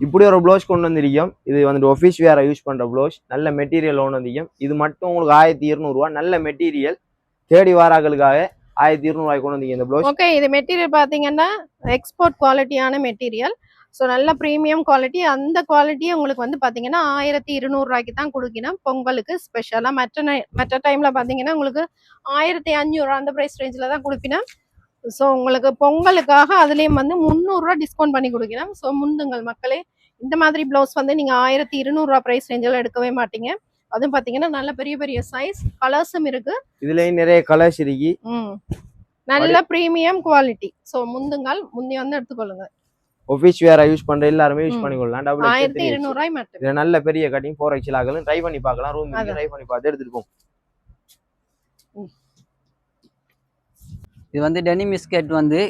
இப்படி ஒரு ப்ளவுஸ் கொண்டு வந்திருக்கோம். இது வந்துட்டு ஆஃபீஸ் வேற யூஸ் பண்ற ப்ளவுஸ். நல்ல மெட்டீரியல் கொண்டு வந்திருக்கோம். இது மட்டும் உங்களுக்கு 1200 ரூபா. நல்ல மெட்டீரியல், தேடி வாராக்களுக்காக 1200 ரூபாய் கொண்டு வந்தீங்க இந்த ப்ளவுஸ். ஓகே, இது மெட்டீரியல் பாத்தீங்கன்னா எக்ஸ்போர்ட் குவாலிட்டியான மெட்டீரியல். ஸோ நல்ல ப்ரீமியம் குவாலிட்டி. அந்த குவாலிட்டியை உங்களுக்கு வந்து பார்த்தீங்கன்னா 1200 ரூபாய்க்கு தான் கொடுக்கணும் பொங்கலுக்கு ஸ்பெஷலாக. மற்ற டைமில் பார்த்தீங்கன்னா உங்களுக்கு 1500 அந்த ப்ரைஸ் ரேஞ்சில் தான் கொடுப்பினோம். ஸோ உங்களுக்கு பொங்கலுக்காக அதுலேயும் வந்து 300 ரூபா டிஸ்கவுண்ட் பண்ணி கொடுக்கணும். ஸோ முந்துங்கள் மக்களே, இந்த மாதிரி ப்ளவுஸ் வந்து நீங்கள் 1200 ரூபா ப்ரைஸ் ரேஞ்சில் எடுக்கவே மாட்டீங்க. அதுவும் பார்த்தீங்கன்னா நல்ல பெரிய பெரிய சைஸ், கலர்ஸும் இருக்கு. இதுலேயும் நிறைய கலர்ஸ் இருக்கு. நல்ல ப்ரீமியம் குவாலிட்டி. ஸோ முந்துங்கள், முந்தி வந்து எடுத்துக்கொள்ளுங்க. ஆஃபீஸ் வேற யூஸ் பண்ற எல்லாருமே யூஸ் பண்ணிக்கொள்ளலாம். 1200 ரூபாய் மட்டும். இது நல்ல பெரிய கட்டிங் 4XL ஆகலாம். ட்ரை பண்ணி பார்க்கலாம். ரூம் ட்ரை பண்ணி பார்த்து எடுத்துட்டு போங்க. இது வந்து டெனிம் பிஸ்கட் வந்து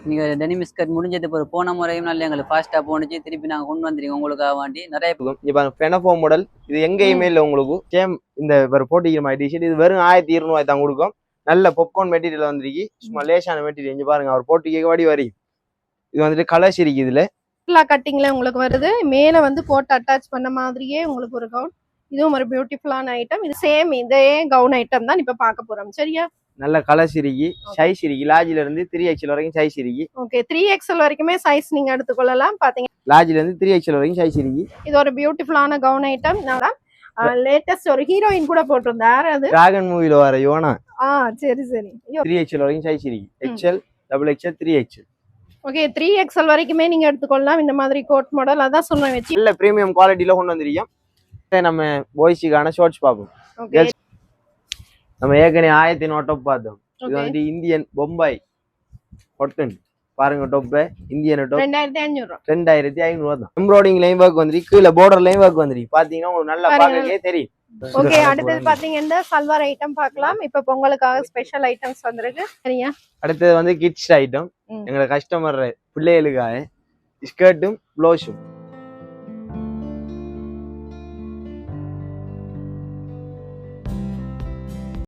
நீங்கள் டெனிம் பிஸ்கட் முடிஞ்சது போன முறையும் நல்ல எங்களுக்கு ஃபாஸ்ட்டாக போனுச்சு. திருப்பி நாங்கள் கொண்டு வந்துருக்கோம் உங்களுக்காக வேண்டி நிறைய. இப்போ பெனஃபோ மாடல் இது எங்கேயுமே இல்லை உங்களுக்கு. சேம் இந்த போட்டிக்கிற மாதிரி டிஷர்ட் இது வெறும் 1200 ரூபாய் தான் கொடுக்கும். நல்ல பொப்கார்ன் மெட்டீரியல் வந்துருக்கு. சும்மா லேசான மெட்டீரியல். இங்கே பாருங்க, அவர் போட்டிக்கு வடி வரி. இது வந்துட்டு கலர்ஸ் இருக்கு. இதுல கட்டிங்ல உங்களுக்கு வருது. மேல வந்து கோட் அட்டாச் பண்ண மாதிரியே உங்களுக்கு ஒரு கவுன். இதுவும் ஒரு பியூட்டிஃபுல்லான ஐட்டம். இது சேம் இதே கவுன் ஐட்டம் தான் இப்ப பார்க்க போறோம். சரியா? நல்ல கலர்ஸ் இருக்கு, சைஸ் இருக்கு. லார்ஜ்ல இருந்து 3XL வரைக்கும் சைஸ் இருக்கு. ஓகே, 3XL வரைக்குமே சைஸ் நீங்க எடுத்துக்கொள்ளலாம். பாத்தீங்க, லார்ஜ்ல இருந்து 3XL வரைக்கும் சைஸ் இருக்கு. இது ஒரு பியூட்டிஃபுல்லான கவுன் ஐட்டம். லேட்டஸ்ட் ஒரு ஹீரோயின் கூட போட்டிருந்தாரு. அது டிராகன் மூவில வர யோனா. சரி சரி. 3XL வரைக்கும் சைஸ் இருக்கு. XL, XXL, 3XL. Okay, 3XL வரைக்குமே நீங்க எடுத்துக்கொள்ளலாம். இந்த மாதிரி கோட் மாடல் அதான் சொன்னேன் வச்சு நல்ல பிரீமியம் குவாலிட்டில கொண்டு வந்திருக்கோம். நம்ம பாய்ஸுக்கான ஷார்ட்ஸ் பார்ப்போம். நம்ம ஏற்கனவே 1000 டாப் பார்த்தோம். இது வந்து இந்தியன் பொம்பாய் காட்டன். பாருங்க, டாப் இந்தியன் டாப் 2500 ரூபா தான். எம்ப்ராய்டிங் லைன் ஒர்க் வந்துருக்கு, கீழே பார்டர் லைன் ஒர்க் வந்துருக்கு. பாத்தீங்கன்னா உங்களுக்கு நல்லா பார்க்கவே தெரியும். ஓகே, அடுத்தது பாத்தீங்கன்னா சல்வார் ஐட்டம் பார்க்கலாம். இப்ப பொங்கலுக்காக ஸ்பெஷல் ஐட்டம்ஸ் வந்திருக்கு. சரியா? அடுத்தது வந்து கிட்ஸ் ஐட்டம். எங்களோட கஸ்டமர் பிள்ளைகளுக்காக ஸ்கர்ட்டும் ப்ளவுஸும்